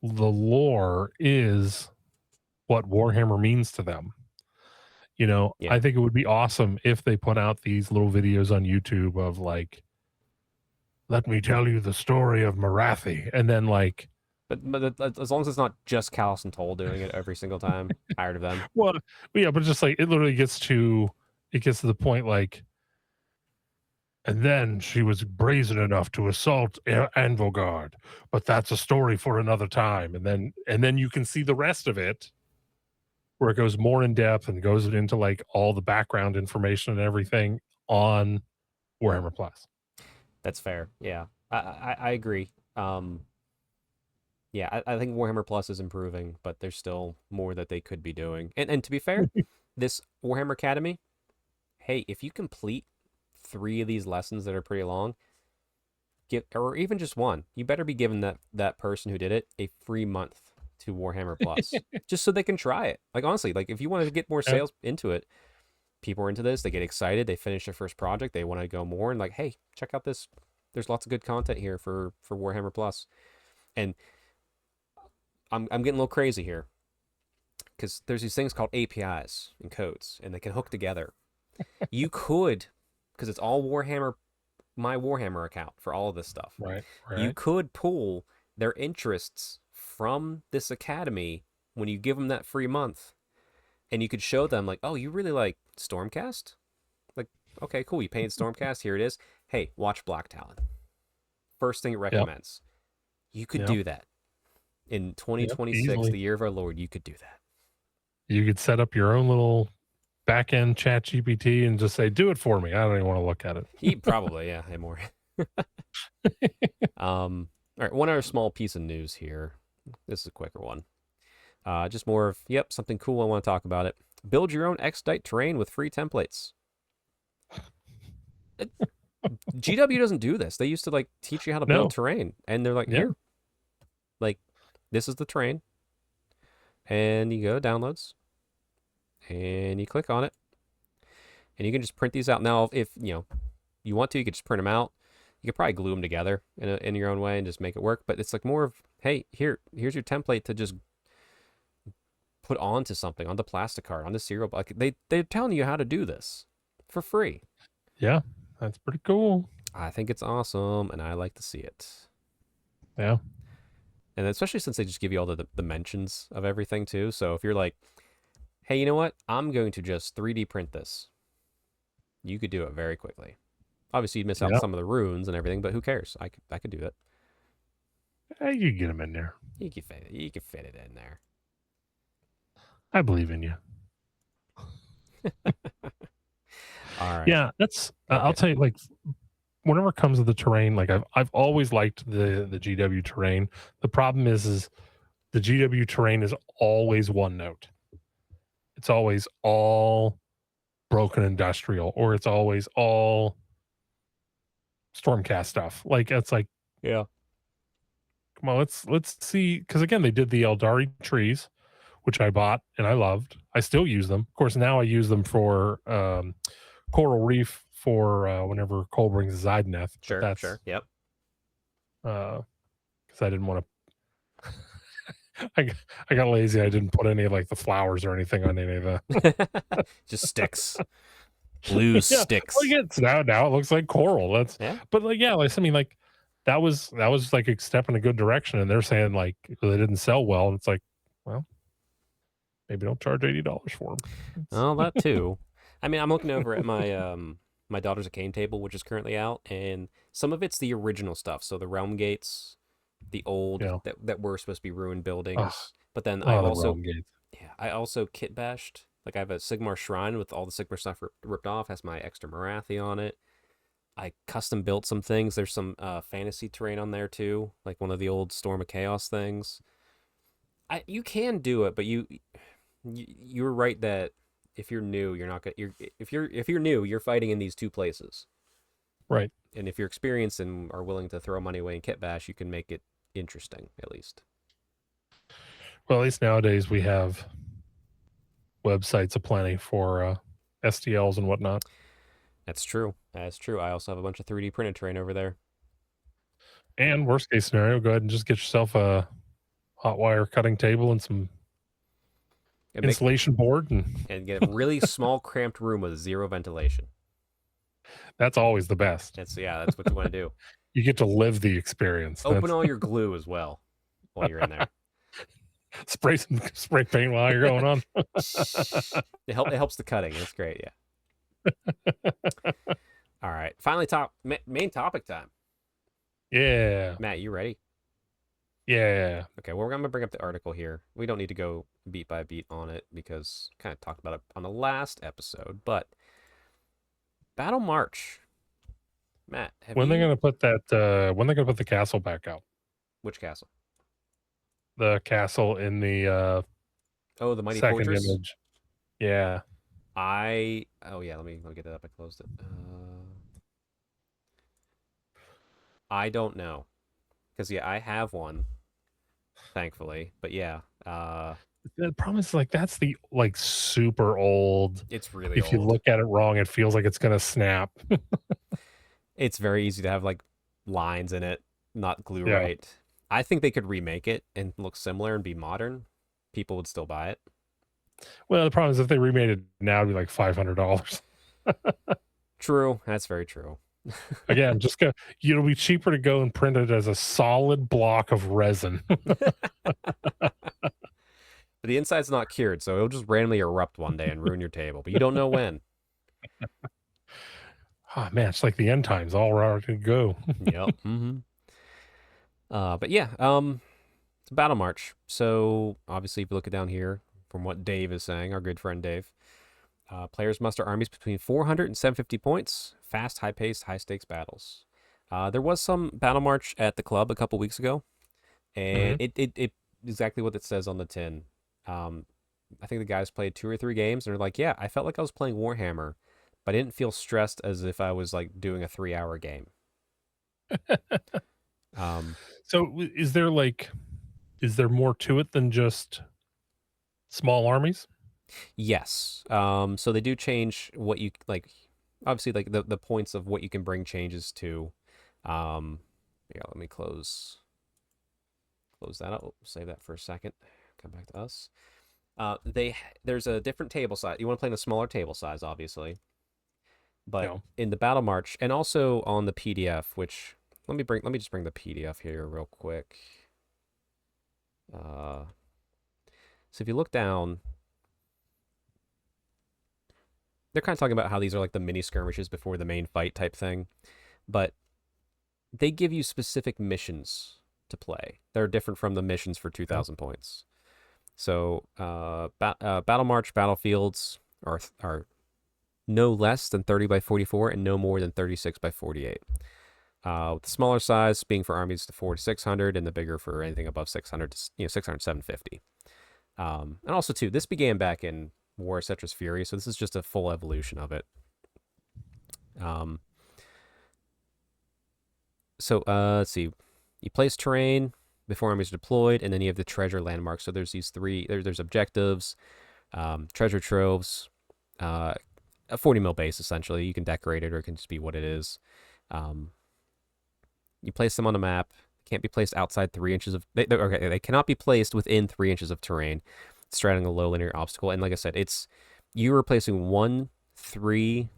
the lore is what Warhammer means to them. You know, I think it would be awesome if they put out these little videos on YouTube of like, let me tell you the story of Marathi, and then like, but as long as it's not just Callus and Toll doing it every single time, tired of them. Well, yeah, but just like it literally gets to the point like, and then she was brazen enough to assault Anvilgard, but that's a story for another time. And then you can see the rest of it, where it goes more in depth and goes into like all the background information and everything on Warhammer Plus. That's fair. Yeah, I agree. Yeah, I think Warhammer Plus is improving, but there's still more that they could be doing. And to be fair, this Warhammer Academy, hey, if you complete 3 of these lessons that are pretty long, or even just one, you better be giving that person who did it a free month to Warhammer Plus, just so they can try it. Like honestly, like if you want to get more sales into it, people are into this, they get excited, they finish their first project, they want to go more, and like, hey, check out this. There's lots of good content here for Warhammer Plus, and I'm getting a little crazy here because there's these things called APIs and codes, and they can hook together. You could, because it's all Warhammer, my Warhammer account for all of this stuff. Right. You could pull their interests from this academy when you give them that free month, and you could show them like, oh, you really like Stormcast? Like, okay, cool. You painted Stormcast. Here it is. Hey, watch Black Talon. First thing it recommends. Yep. You could do that. In 2026, the year of our Lord, you could do that. You could set up your own little back-end chat GPT and just say, do it for me. I don't even want to look at it. He probably, yeah, hey, more. All right, one other small piece of news here. This is a quicker one. Just more of, something cool. I want to talk about it. Build your own X-Dite terrain with free templates. GW doesn't do this. They used to like teach you how to build terrain, and they're like, here, like, this is the terrain, and you go to downloads, and you click on it, and you can just print these out. Now, if you want to, you could just print them out. You could probably glue them together in your own way and just make it work. But it's like more of, hey, here's your template to just put onto something, on the plastic card, on the cereal. Like they're telling you how to do this for free. Yeah, that's pretty cool. I think it's awesome, and I like to see it. Yeah. And especially since they just give you all the dimensions of everything too. So if you're like, hey, you know what? I'm going to just 3D print this. You could do it very quickly. Obviously, you'd miss out some of the runes and everything, but who cares? I could do it. You can get them in there. You can fit it in there. I believe in you. All right. Yeah, that's. I'll tell you, like, whenever it comes to the terrain, like I've always liked the GW terrain. The problem is the GW terrain is always one note. It's always all broken industrial, or it's always all Stormcast stuff. Like it's like, yeah, come on, let's see, because again, they did the Eldari trees, which I bought and I loved. I still use them. Of course, now I use them for Coral Reef for whenever Cole brings his Zeideneth. Sure. Yep. Because I didn't want to. I got lazy. I didn't put any of like the flowers or anything on any of the. Just sticks. Blue sticks. Well, now it looks like coral. That's but like I mean, like that was like a step in a good direction, and they're saying like they didn't sell well, and it's like, well, maybe don't charge $80 for them. Oh, that too. I mean, I'm looking over at my my Daughters of Cain table, which is currently out, and some of it's the original stuff. So the realm gates, the old that were supposed to be ruined buildings. But then I also kit bashed. Like I have a Sigmar shrine with all the Sigmar stuff ripped off. Has my extra Marathi on it. I custom built some things. There's some fantasy terrain on there too, like one of the old Storm of Chaos things. You can do it, but you're right that if you're new, you're not gonna. If you're new, you're fighting in these two places, right? And if you're experienced and are willing to throw money away in kit bash, you can make it interesting at least. Well, at least nowadays we have websites aplenty for STLs and whatnot. That's true. That's true. I also have a bunch of 3D printed terrain over there. And worst case scenario, go ahead and just get yourself a hot wire cutting table and some insulation board and get a really small cramped room with zero ventilation. That's always the best. That's what you want to do. You get to live the experience. Open all your glue as well while you're in there. Spray some spray paint while you're going on. It helps the cutting. It's great, yeah. All right. Finally, main topic time. Yeah. Matt, you ready? Yeah. Okay, well, we're going to bring up the article here. We don't need to go beat by beat on it because kind of talked about it on the last episode, but Battle March Matt, have When they're you? gonna put that? When they're gonna put the castle back out? Which castle? The castle in the Oh, the Mighty second Fortress. image. Yeah. Oh yeah, let me get that up. I closed it. I don't know, because yeah, I have one, thankfully. But yeah, The problem is like that's the like super old. it's really If you old. look at it wrong, it feels like it's gonna snap. It's very easy to have like lines in it, not glue Yeah. right. I think they could remake it and look similar and be modern. People would still buy it. Well, the problem is if they remade it now, it'd be like $500. True, that's very true. Again, just go. It'll be cheaper to go and print it as a solid block of resin. But the inside's not cured, so it'll just randomly erupt one day and ruin your table. But you don't know when. Oh man, it's like the end times, all ready to go. Yep. But yeah, it's a battle march. So obviously, if you look it down here, from what Dave is saying, our good friend Dave, players muster armies between 400 and 750 points. Fast, high-paced, high-stakes battles. There was some battle march at the club a couple weeks ago, and it exactly what it says on the tin. I think the guys played 2 or 3 games, and they're like, "Yeah, I felt like I was playing Warhammer, but I didn't feel stressed as if I was like doing a 3-hour game." So is there more to it than just small armies? Yes. So they do change what you like. Obviously, like the points of what you can bring changes to. Yeah, let me close that up. Save that for a second. Come back to us. There's a different table size. You want to play in a smaller table size, obviously. But No. in the battle march, and also on the PDF, which let me just bring the PDF here real quick. So if you look down, they're kind of talking about how these are like the mini skirmishes before the main fight type thing, but they give you specific missions to play. They're different from the missions for 2,000 points. So battle march battlefields are no less than 30 by 44 and no more than 36 by 48. With the smaller size being for armies to 4 to 600, and the bigger for anything above 600 to 600 750. And also too, this began back in War of Cetrus Fury, so this is just a full evolution of it. Let's see. You place terrain before armies are deployed, and then you have the treasure landmarks. So there's these three. There's objectives, treasure troves, a 40 mil base essentially. You can decorate it, or it can just be what it is. You place them on a map. Can't be placed outside 3 inches of. They cannot be placed within 3 inches of terrain, straddling a low linear obstacle. And like I said, you are placing 1, 3.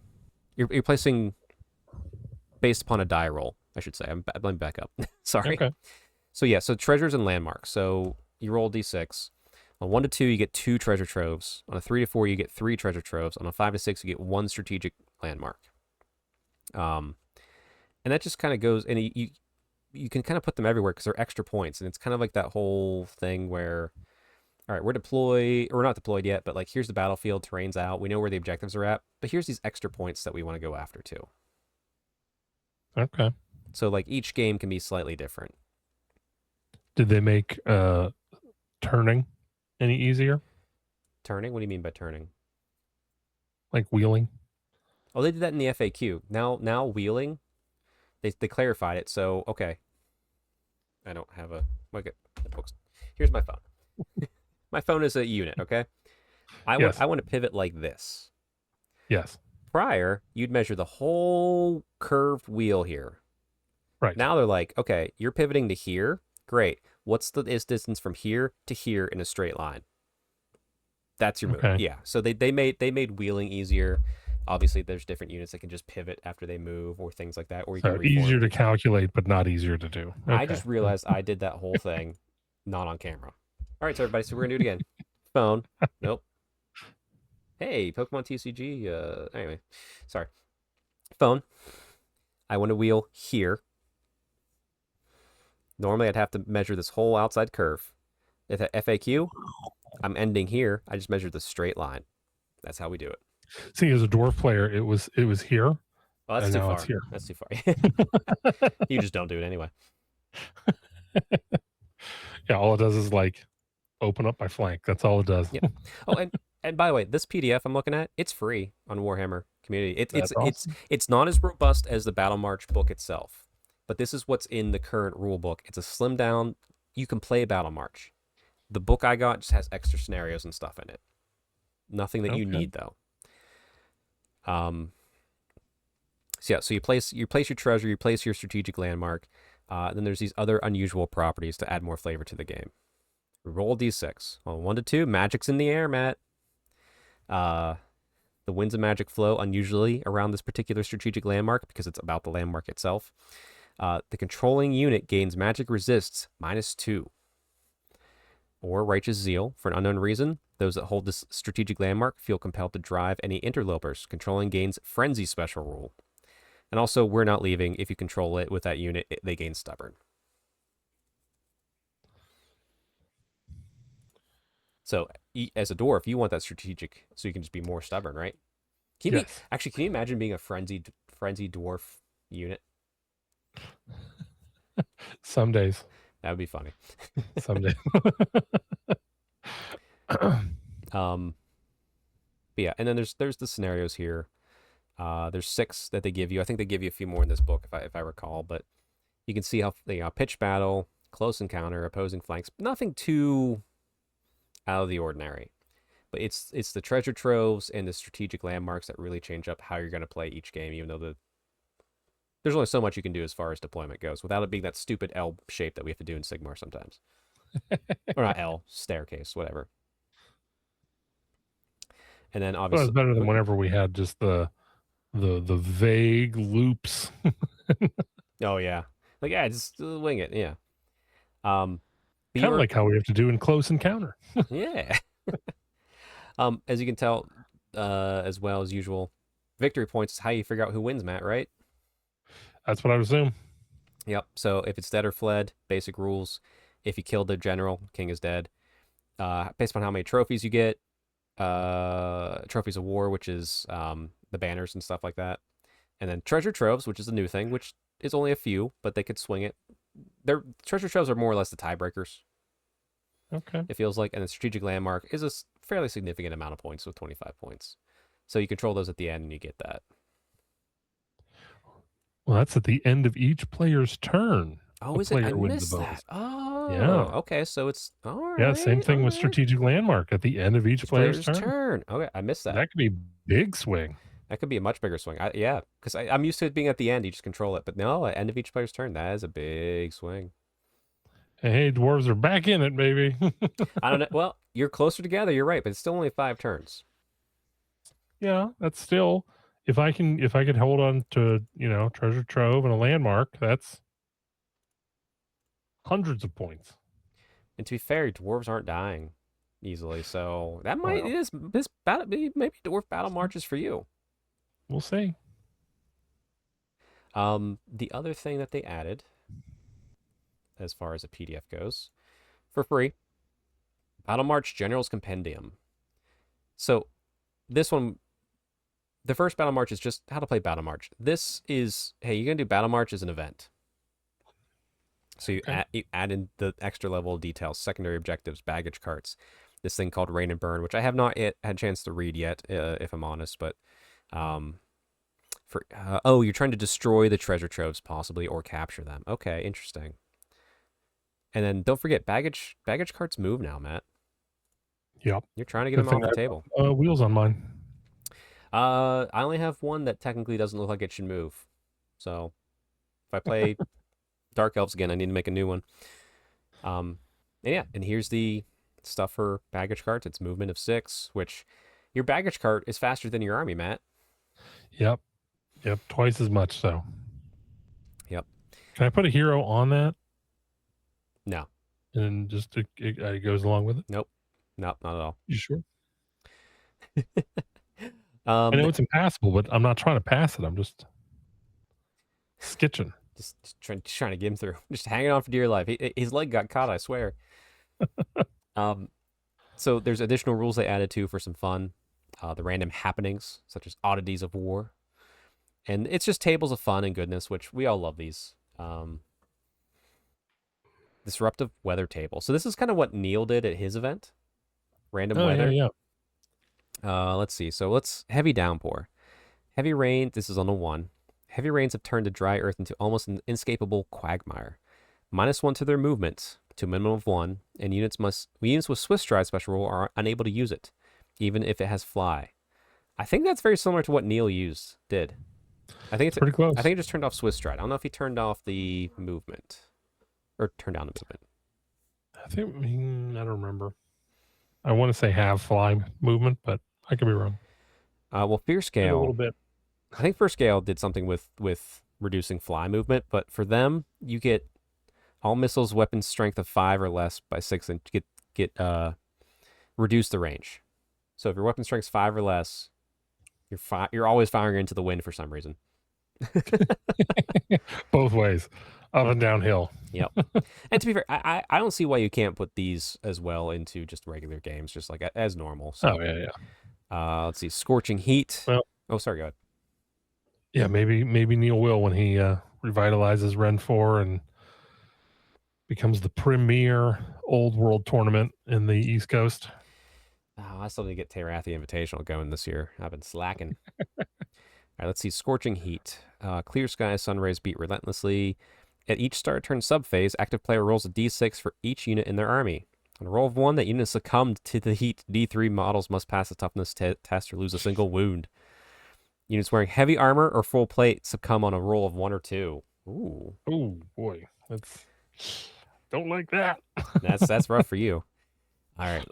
You're placing based upon a die roll, I should say. Let me back up. Sorry. Okay. So yeah, so treasures and landmarks. So you roll d6. On 1 to 2, you get 2 treasure troves. On a 3 to 4, you get 3 treasure troves. On a 5 to 6, you get 1 strategic landmark. And that just kind of goes, and you can kind of put them everywhere because they're extra points, and it's kind of like that whole thing where, all right, we're not deployed yet, but like here's the battlefield, terrain's out, we know where the objectives are at, but here's these extra points that we want to go after too. Okay. So like each game can be slightly different. Did they make turning any easier? Turning? What do you mean by turning? Like wheeling? Oh, they did that in the FAQ. Now wheeling, they clarified it. So okay, I don't have a look at. Here's my phone. My phone is a unit. Okay, I want to pivot like this. Yes. Prior, you'd measure the whole curved wheel here. Right. Now they're like, okay, you're pivoting to here. Great. What's the distance from here to here in a straight line? That's your move. Okay. Yeah. So they made wheeling easier. Obviously, there's different units that can just pivot after they move or things like that. Or you can easier to calculate, but not easier to do. Okay. I just realized I did that whole thing not on camera. All right, so everybody, so we're gonna do it again. Phone. Nope. Hey, Pokemon TCG. Anyway, sorry. Phone. I want to wheel here. Normally, I'd have to measure this whole outside curve. If at FAQ, I'm ending here. I just measured the straight line. That's how we do it. See, as a dwarf player, it was here, Well, that's and too now it's far. here. That's too far. You just don't do it anyway. Yeah, all it does is like open up my flank. That's all it does. Yeah. Oh, and by the way, this PDF I'm looking at, it's free on Warhammer Community. That's awesome. It's not as robust as the Battle March book itself, but this is what's in the current rule book. It's a slim down. You can play Battle March. The book I got just has extra scenarios and stuff in it. Nothing that you need though. So yeah, so you place your treasure, you place your strategic landmark. Then there's these other unusual properties to add more flavor to the game. Roll d6. Well, 1 to 2, magic's in the air, Matt. The winds of magic flow unusually around this particular strategic landmark because it's about the landmark itself. The controlling unit gains magic resists -2. Or righteous zeal. For an unknown reason, those that hold this strategic landmark feel compelled to drive any interlopers. Controlling gains frenzy special rule. And also, we're not leaving. If you control it with that unit, they gain stubborn. So, as a dwarf, you want that strategic, so you can just be more stubborn, right? Can you imagine being a frenzied dwarf unit? Some days. That would be funny. Some days. But yeah, and then there's the scenarios here. There's 6 that they give you. I think they give you a few more in this book, if I recall. But you can see how pitch battle, close encounter, opposing flanks. Nothing too out of the ordinary. But it's the treasure troves and the strategic landmarks that really change up how you're going to play each game, even though there's only so much you can do as far as deployment goes without it being that stupid L shape that we have to do in Sigmar sometimes. Or not L, staircase, whatever. And then obviously... Well, it's better than whenever we had just the vague loops. Oh, yeah. Like, yeah, just wing it, yeah. Kind of like how we have to do in close encounter. Yeah. As you can tell, as well as usual, victory points is how you figure out who wins, Matt, right? That's what I would assume. Yep. So if it's dead or fled, basic rules. If you killed the general, king is dead. Based on how many trophies you get, trophies of war, which is the banners and stuff like that. And then treasure troves, which is a new thing, which is only a few, but they could swing it. Their treasure troves are more or less the tiebreakers. Okay. It feels like, and the strategic landmark is a fairly significant amount of points with 25 points. So you control those at the end and you get that. Well, that's at the end of each player's turn. Oh, is it? I missed that. Oh, yeah. Okay, so it's all right. Yeah, same thing with strategic landmark at the end of each player's turn. Okay, I missed that. That could be big swing. That could be a much bigger swing. Yeah, because I'm used to it being at the end. You just control it, but no, at the end of each player's turn, that is a big swing. Hey, dwarves are back in it, baby. I don't know. Well, you're closer together. You're right, but it's still only 5 turns. Yeah, that's still. If I could hold on to treasure trove and a landmark, that's hundreds of points. And to be fair, dwarves aren't dying easily, so that might maybe dwarf battle marches for you. We'll see. The other thing that they added, as far as a PDF goes, for free, Battle March General's Compendium. So this one, the first Battle March is just how to play Battle March. This is, hey, you're going to do Battle March as an event. So you add in the extra level of details, secondary objectives, baggage carts, this thing called Rain and Burn, which I have not yet had a chance to read yet, if I'm honest, but you're trying to destroy the treasure troves possibly or capture them. Okay, interesting. And then don't forget, baggage carts move now, Matt. Yep. You're trying to get them off the table. Wheels on mine. I only have one that technically doesn't look like it should move. So if I play Dark Elves again, I need to make a new one. And here's the stuff for baggage carts. It's movement of 6, which your baggage cart is faster than your army, Matt. Yep, twice as much so. Yep. Can I put a hero on that? No. And then just it goes along with it? Nope, not at all. You sure? I know it's impassable, but I'm not trying to pass it. I'm just skitching. Just trying to get him through. Just hanging on for dear life. His leg got caught, I swear. So there's additional rules they added too for some fun. The random happenings, such as oddities of war. And it's just tables of fun and goodness, which we all love these. Disruptive weather table. So this is kind of what Neil did at his event. Random weather. Yeah. Let's see. So heavy downpour. Heavy rain. This is on a 1. Heavy rains have turned the dry earth into almost an inescapable quagmire. -1 to their movement, to a minimum of 1, and units with Swift Stride special rule are unable to use it, even if it has fly. I think that's very similar to what Neil did. I think it's pretty close. I think it just turned off Swift Stride. I don't know if he turned off the movement. Or turned down the movement. I don't remember. I want to say have fly movement, but I could be wrong. Well, Fierce Scale. A little bit. I think Fierce Scale did something with reducing fly movement, but for them, you get all missiles weapon strength of 5 or less by 6 and get reduce the range. So if your weapon strength's 5 or less, you're always firing into the wind for some reason. Both ways, up and downhill. Yep. And to be fair, I don't see why you can't put these as well into just regular games, just like as normal. So, let's see, Scorching Heat. Well, sorry, go ahead. Yeah, maybe Neil will when he revitalizes Ren 4 and becomes the premier old world tournament in the East Coast. Oh, I still need to get Terrathi Invitational going this year. I've been slacking. All right, let's see. Scorching Heat. Clear Sky, Sun Rays beat relentlessly. At each start turn subphase, active player rolls a d6 for each unit in their army. On a roll of 1, that unit succumbed to the heat. D3 models must pass a toughness test or lose a single wound. Units wearing heavy armor or full plate succumb on a roll of 1 or 2. Ooh. Oh boy, don't like that. That's rough for you. All right.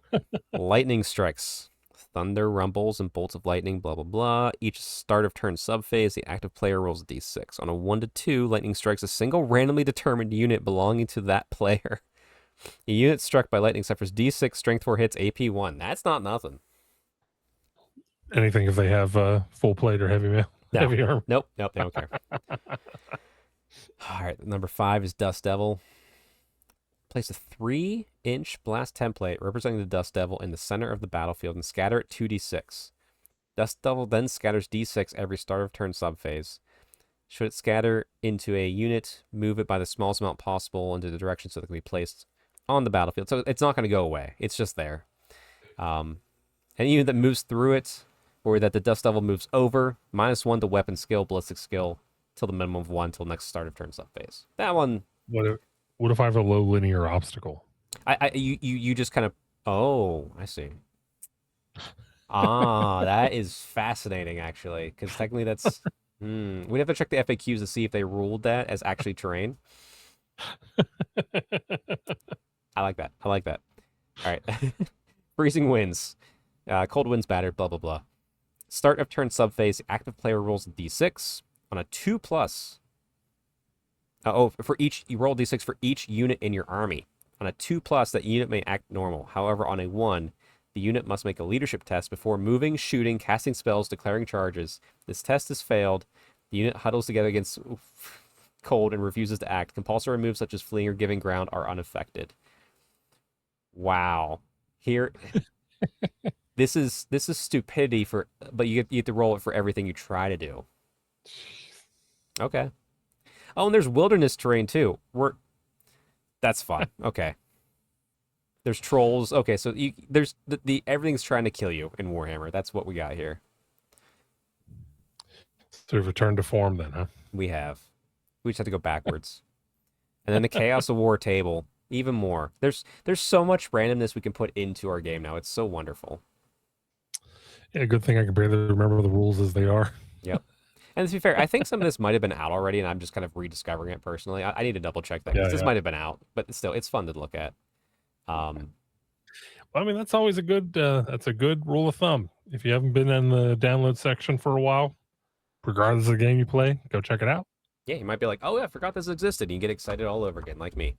Lightning strikes. Thunder rumbles and bolts of lightning, blah, blah, blah. Each start of turn subphase, the active player rolls a d6. On a 1 to 2, lightning strikes a single randomly determined unit belonging to that player. A unit struck by lightning suffers d6 strength 4 hits, AP 1. That's not nothing. Anything if they have full plate or heavy armor. Nope, they don't care. All right, number 5 is Dust Devil. Place a 3-inch blast template representing the Dust Devil in the center of the battlefield and scatter it 2d6. Dust Devil then scatters d6 every start of turn subphase. Should it scatter into a unit, move it by the smallest amount possible into the direction so it can be placed on the battlefield. So it's not going to go away. It's just there. Any unit that moves through it or that the Dust Devil moves over, -1 to weapon skill, ballistic skill, till the minimum of 1 till next start of turn subphase. That one... What if I have a low linear obstacle? You just kind of... Oh, I see. That is fascinating, actually, because technically that's... We'd have to check the FAQs to see if they ruled that as actually terrain. I like that. All right. Freezing winds. Cold winds battered, blah, blah, blah. Start of turn subphase, active player rolls a d6 on a 2+. For each, you roll d6 for each unit in your army. On a 2+, that unit may act normal. However, on a 1, the unit must make a leadership test before moving, shooting, casting spells, declaring charges. This test is failed. The unit huddles together against cold and refuses to act. Compulsory moves such as fleeing or giving ground are unaffected. Wow. Here, this is stupidity but you have to roll it for everything you try to do. Okay. Oh, and there's wilderness terrain too. That's fun. Okay. There's trolls. Okay, so there's everything's trying to kill you in Warhammer. That's what we got here. So we've returned to form then, huh? We just have to go backwards. And then the Chaos of War table, even more. There's so much randomness we can put into our game now. It's so wonderful. Yeah, good thing I can barely remember the rules as they are. Yep. And to be fair, I think some of this might have been out already, and I'm just kind of rediscovering it personally. I need to double check that because this might have been out, but still, it's fun to look at. Well, I mean, that's always a good rule of thumb. If you haven't been in the download section for a while, regardless of the game you play, go check it out. Yeah, you might be like, oh, yeah, I forgot this existed. And you get excited all over again, like me.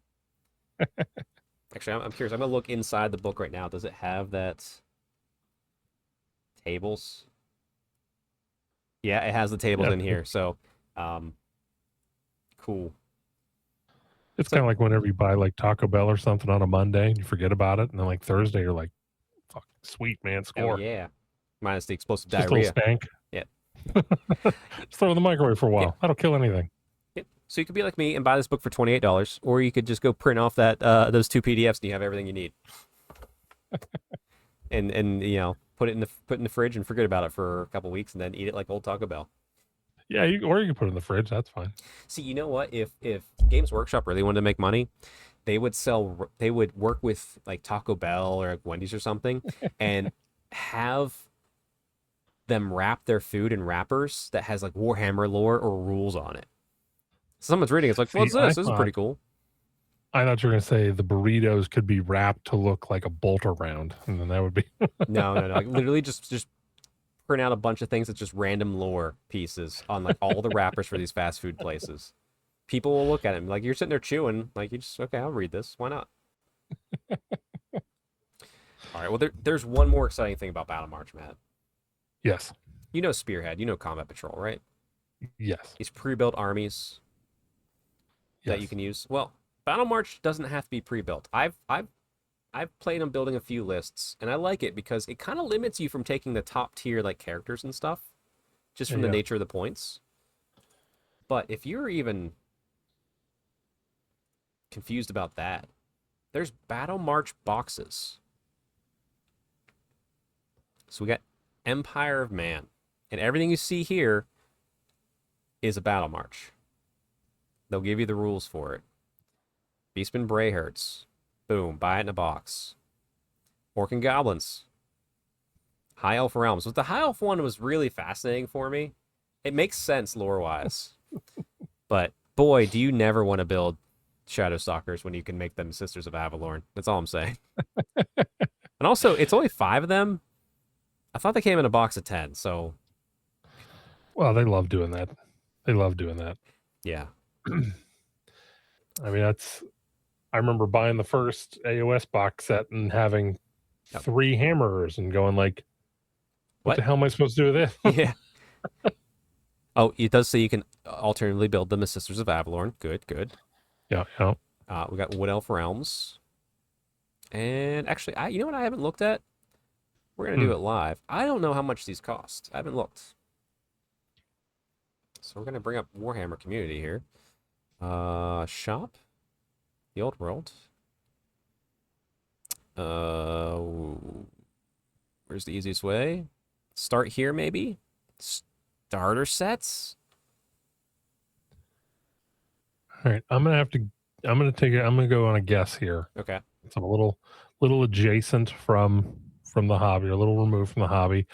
Actually, I'm curious. I'm going to look inside the book right now. Does it have that tables? Yeah, it has the tables in here. So, cool. It's kind of like whenever you buy like Taco Bell or something on a Monday and you forget about it. And then like Thursday, you're like, fuck, sweet, man, score. Oh, yeah. Minus the explosive Just diarrhea. A little stank. Yeah. Just throw it in the microwave for a while. Yeah. That'll kill anything. So you could be like me and buy this book for $28, or you could just go print off that those 2 PDFs and you have everything you need. and put it in the fridge and forget about it for a couple weeks and then eat it like old Taco Bell. Yeah, or you can put it in the fridge. That's fine. See, you know what? If Games Workshop really wanted to make money, they would work with like Taco Bell or like Wendy's or something and have them wrap their food in wrappers that has like Warhammer lore or rules on it. Someone's reading it's like, what's this? This is pretty cool. I thought you were going to say the burritos could be wrapped to look like a bolter round, and then that would be... No. Like, literally just print out a bunch of things that's just random lore pieces on like all the wrappers for these fast food places. People will look at it like, you're sitting there chewing, like, you just, okay, I'll read this. Why not? All right, well, there's one more exciting thing about Battle March, Matt. Yes. You know Spearhead, you know Combat Patrol, right? Yes. These pre-built armies that you can use. Well, Battle March doesn't have to be pre-built. I've played on building a few lists, and I like it because it kind of limits you from taking the top tier like characters and stuff, just from the nature of the points. But if you're even confused about that, there's Battle March boxes. So we got Empire of Man, and everything you see here is a Battle March. They'll give you the rules for it. Beastman Brayherds. Boom, buy it in a box. Orc and Goblins. High Elf Realms. But the High Elf one was really fascinating for me. It makes sense lore-wise. But, boy, do you never want to build Shadow Stalkers when you can make them Sisters of Avalorn. That's all I'm saying. And also, it's only 5 of them. I thought they came in a box of 10, so... Well, they love doing that. They love doing that. Yeah. I mean, I remember buying the first AOS box set and having 3 hammerers and going like, what the hell am I supposed to do with this? Yeah. Oh, it does say you can alternatively build them as Sisters of Avalorn. Good. Yeah. We got Wood Elf Realms. And actually, you know what I haven't looked at? We're going to do it live. I don't know how much these cost. I haven't looked. So we're going to bring up Warhammer Community here. Shop. The Old World. Where's the easiest way? Start here, maybe? Starter sets? All right. I'm going to go on a guess here. Okay. It's a little adjacent from the hobby, or a little removed from the hobby.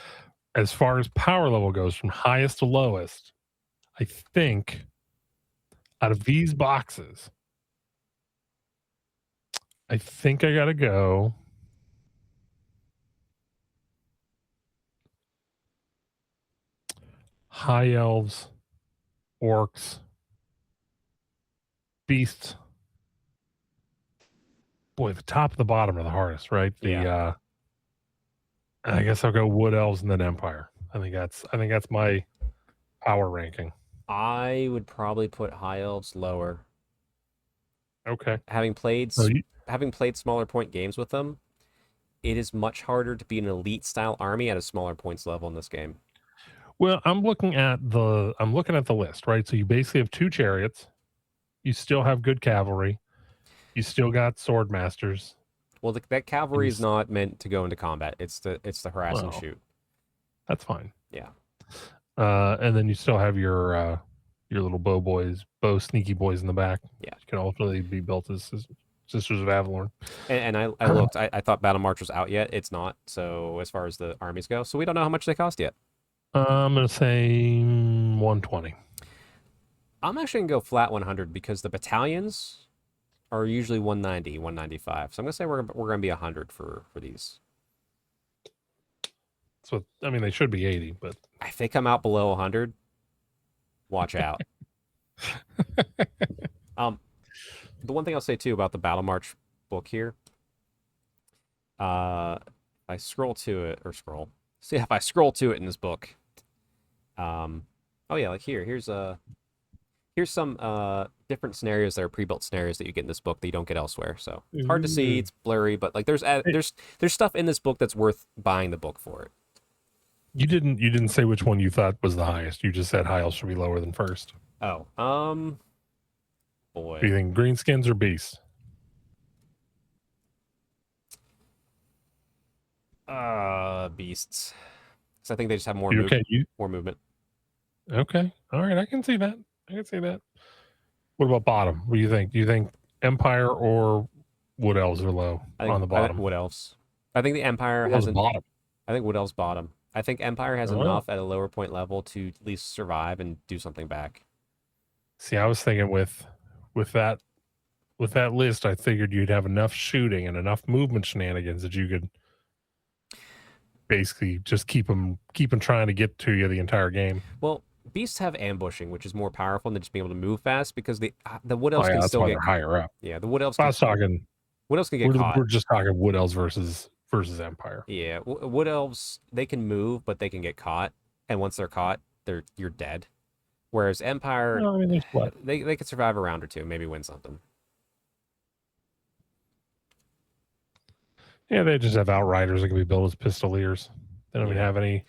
As far as power level goes, from highest to lowest, I think out of these boxes, I think I got to go High Elves, Orcs, Beasts. Boy, the top and the bottom are the hardest, right? I guess I'll go Wood Elves and then Empire. I think that's my power ranking. I would probably put High Elves lower. Okay. Having played smaller point games with them, it is much harder to be an elite style army at a smaller points level in this game. Well, I'm looking at the list, right? So you basically have 2 chariots. You still have good cavalry. You still got sword masters. Well, that cavalry is not meant to go into combat. It's the harass and shoot. That's fine. Yeah. And then you still have your little sneaky boys in the back. Yeah. You can ultimately be built as Sisters of Avalorn. And I looked. I thought Battle March was out yet. It's not. So as far as the armies go, so we don't know how much they cost yet. I'm gonna say 120. I'm actually gonna go flat 100 because the battalions are usually 190, 195. So I'm gonna say we're gonna be 100 for these. So I mean, they should be 80, but if they come out below 100, watch out. The one thing I'll say too about the Battle March book here, I scroll to it if I scroll to it in this book. Oh yeah, like here's some different scenarios that are pre-built scenarios that you get in this book that you don't get elsewhere. So it's hard to see, it's blurry, but like there's stuff in this book that's worth buying the book for it. You didn't say which one you thought was the highest. You just said high elves should be lower than first. Oh, boy. Do you think greenskins or beasts? Beasts. Because I think they just have more more movement. Okay. All right, I can see that. What about bottom? What do you think? Do you think Empire or Wood Elves are low on the bottom? Wood Elves. I think the Empire has bottom. I think Wood Elves bottom. I think Empire has enough at a lower point level to at least survive and do something back. See, I was thinking with that list, I figured you'd have enough shooting and enough movement shenanigans that you could basically just keep them trying to get to you the entire game. Well, beasts have ambushing, which is more powerful than just being able to move fast because the Wood Elves can still get higher up. Yeah, the Wood Elves. I was talking. Wood Elves can get caught. We're just talking Wood Elves versus Empire. Yeah, Wood Elves, they can move, but they can get caught, and once they're caught, you're dead. Whereas Empire, no, I mean, they could survive a round or two, maybe win something. Yeah, they just have outriders that can be built as pistoliers. They don't even have any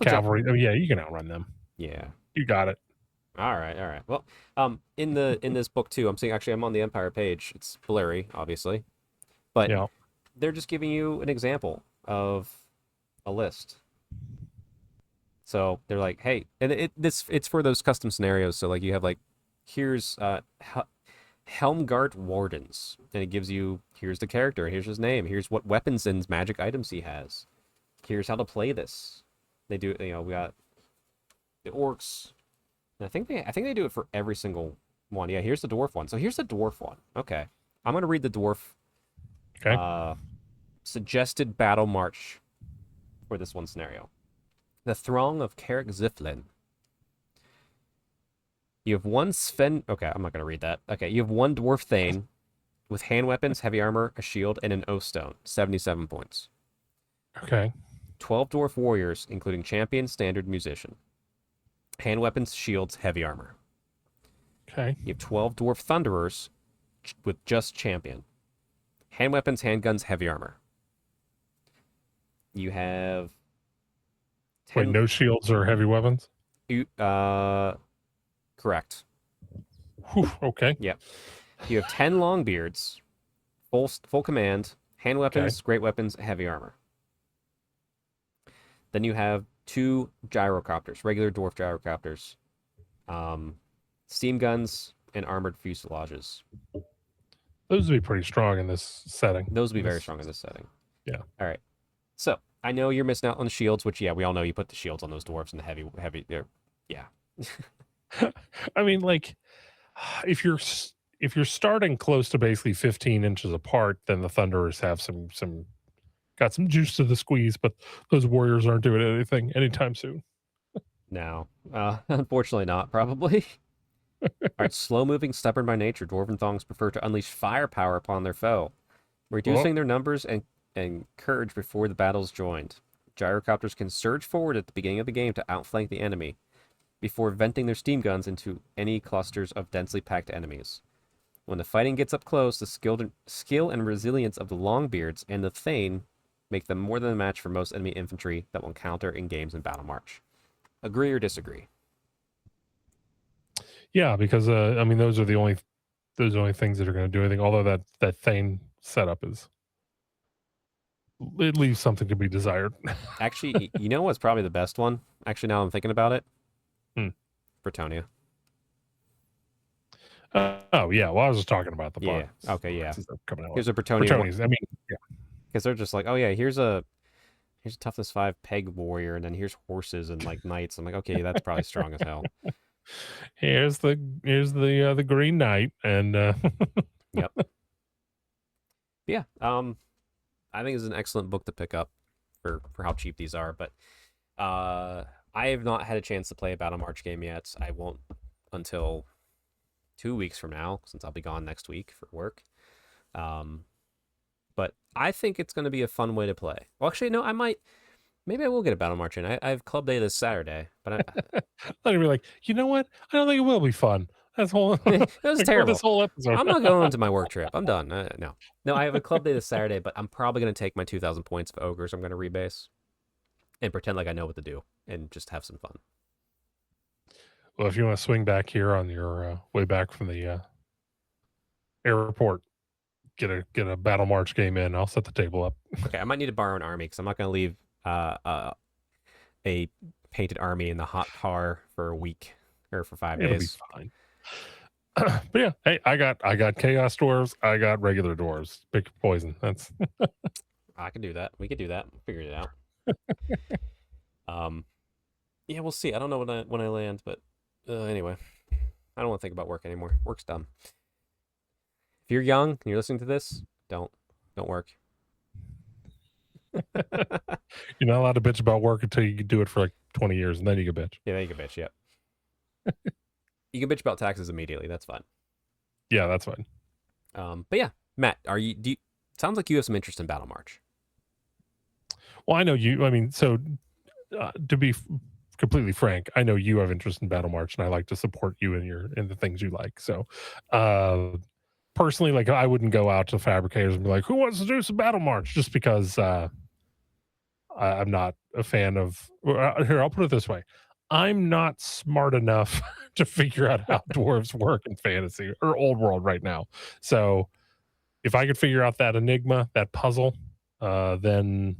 cavalry. Oh, yeah, you can outrun them. Yeah, you got it. All right. Well, in this book too, I'm on the Empire page. It's blurry, obviously, but they're just giving you an example of a list. So they're like, hey, and it's for those custom scenarios. So like you have like, here's Helmgart Wardens, and it gives you, here's the character, here's his name, here's what weapons and magic items he has, here's how to play this. They do, we got the orcs, and I think they do it for every single one. Yeah, here's the dwarf one. So here's the dwarf one. Okay, I'm gonna read the dwarf. Okay. Suggested battle march for this one scenario. The throng of Carrick Ziflin. You have one Sven... Okay, I'm not going to read that. Okay, you have one Dwarf Thane with hand weapons, heavy armor, a shield, and an oath stone. 77 points. Okay. 12 Dwarf Warriors, including Champion, Standard, Musician. Hand weapons, shields, heavy armor. Okay. You have 12 Dwarf Thunderers with just Champion. Hand weapons, handguns, heavy armor. You have... Wait, no shields or heavy weapons? Correct. Whew, okay. Yeah. You have 10 Longbeards, full command, hand weapons, great weapons, heavy armor. Then you have 2 gyrocopters, regular dwarf gyrocopters, steam guns, and armored fuselages. Those would be pretty strong in this setting. Those would be very strong in this setting. Yeah. All right. So I know you're missing out on the shields, which we all know you put the shields on those dwarves and the heavy. Yeah. I mean, like, if you're starting close to basically 15 inches apart, then the Thunderers have got some juice to the squeeze, but those warriors aren't doing anything anytime soon. No, unfortunately not, probably. All right, slow-moving, stubborn by nature, dwarven thongs prefer to unleash firepower upon their foe, reducing their numbers and courage before the battle's joined. Gyrocopters can surge forward at the beginning of the game to outflank the enemy, before venting their steam guns into any clusters of densely packed enemies. When the fighting gets up close, the skill and resilience of the Longbeards and the Thane make them more than a match for most enemy infantry that will encounter in games in Battle March. Agree or disagree? Yeah, because I mean, those are the only things that are going to do anything. Although that Thane setup it leaves something to be desired. Actually, you know what's probably the best one? Actually, now I'm thinking about it. Bretonia. Oh yeah, well I was just talking about the box. Yeah. Okay. Yeah. Coming out. Here's a Bretonians. I mean, yeah. Because they're just like, oh yeah, here's a toughness 5 peg warrior, and then here's horses and like knights. I'm like, okay, that's probably strong as hell. Here's the Green Knight, and yep. Yeah. I think it's an excellent book to pick up for how cheap these are, but I have not had a chance to play a Battle March game yet. I won't until 2 weeks from now, since I'll be gone next week for work. But I think it's going to be a fun way to play. Well, actually, no, maybe I will get a Battle March in. I have club day this Saturday, but I thought you'd be like, you know what? I don't think it will be fun. That's whole. That was terrible. This whole episode. I'm not going to my work trip. I'm done. No, I have a club day this Saturday, but I'm probably going to take my 2,000 points of ogres. I'm going to rebase. and pretend like I know what to do and just have some fun. Well, if you want to swing back here on your way back from the airport, get a Battle March game in. I'll set the table up. Okay, I might need to borrow an army because I'm not going to leave a painted army in the hot car for a week or for 5 days. It'll be fine. But yeah, hey, I got chaos dwarves. I got regular dwarves. Pick your poison. That's. I can do that. We could do that. Figure it out. Yeah, we'll see. I don't know when I land, but anyway, I don't want to think about work anymore. Work's done. If you're young and you're listening to this, don't work. You're not allowed to bitch about work until you do it for like 20 years, and then you can bitch. Yeah, then you can bitch. Yep. You can bitch about taxes immediately. That's fine. Yeah, that's fine. But yeah, Matt, sounds like you have some interest in Battle March. Well, I know you. I mean, so to be completely frank, I know you have interest in Battle March, and I like to support you in the things you like. So, personally, like I wouldn't go out to fabricators and be like, "Who wants to do some Battle March?" Just because I'm not a fan of. Here, I'll put it this way: I'm not smart enough to figure out how dwarves work in fantasy or old world right now. So, if I could figure out that enigma, that puzzle, then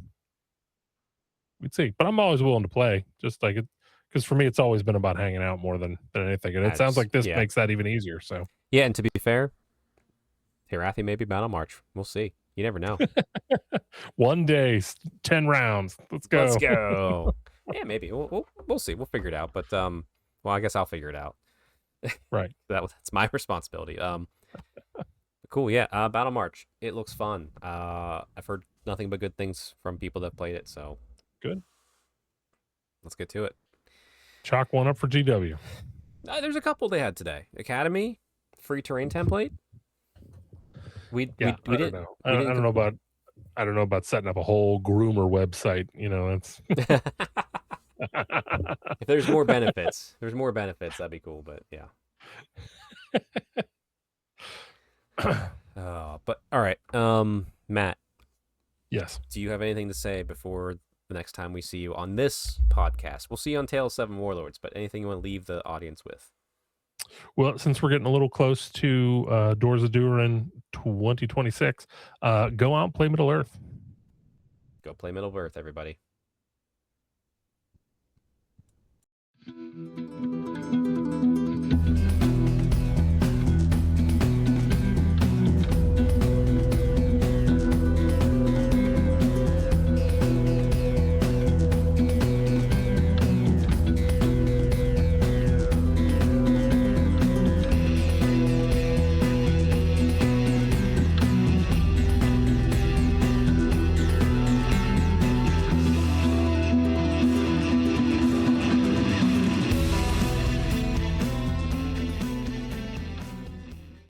we'd see. But I'm always willing to play, just like it, because for me, it's always been about hanging out more than anything. And it sounds like this makes that even easier. So yeah, and to be fair, Hirathi may be Battle March. We'll see. You never know. One day, 10 rounds. Let's go. Let's go. Yeah, maybe we'll see. We'll figure it out. But well, I guess I'll figure it out. Right. That's my responsibility. Cool. Yeah. Battle March. It looks fun. I've heard nothing but good things from people that played it. So good. Let's get to it. Chalk one up for GW. There's a couple they had today. Academy, free terrain template. We didn't know. I don't know about setting up a whole groomer website. You know, that's. If there's more benefits, that'd be cool. But yeah. But all right, Matt. Yes. Do you have anything to say before the next time we see you on this podcast? We'll see you on Tales 7 Warlords, but anything you want to leave the audience with? Well, since we're getting a little close to Doors of Durin 2026, go out and play Middle Earth. Go play Middle Earth, everybody.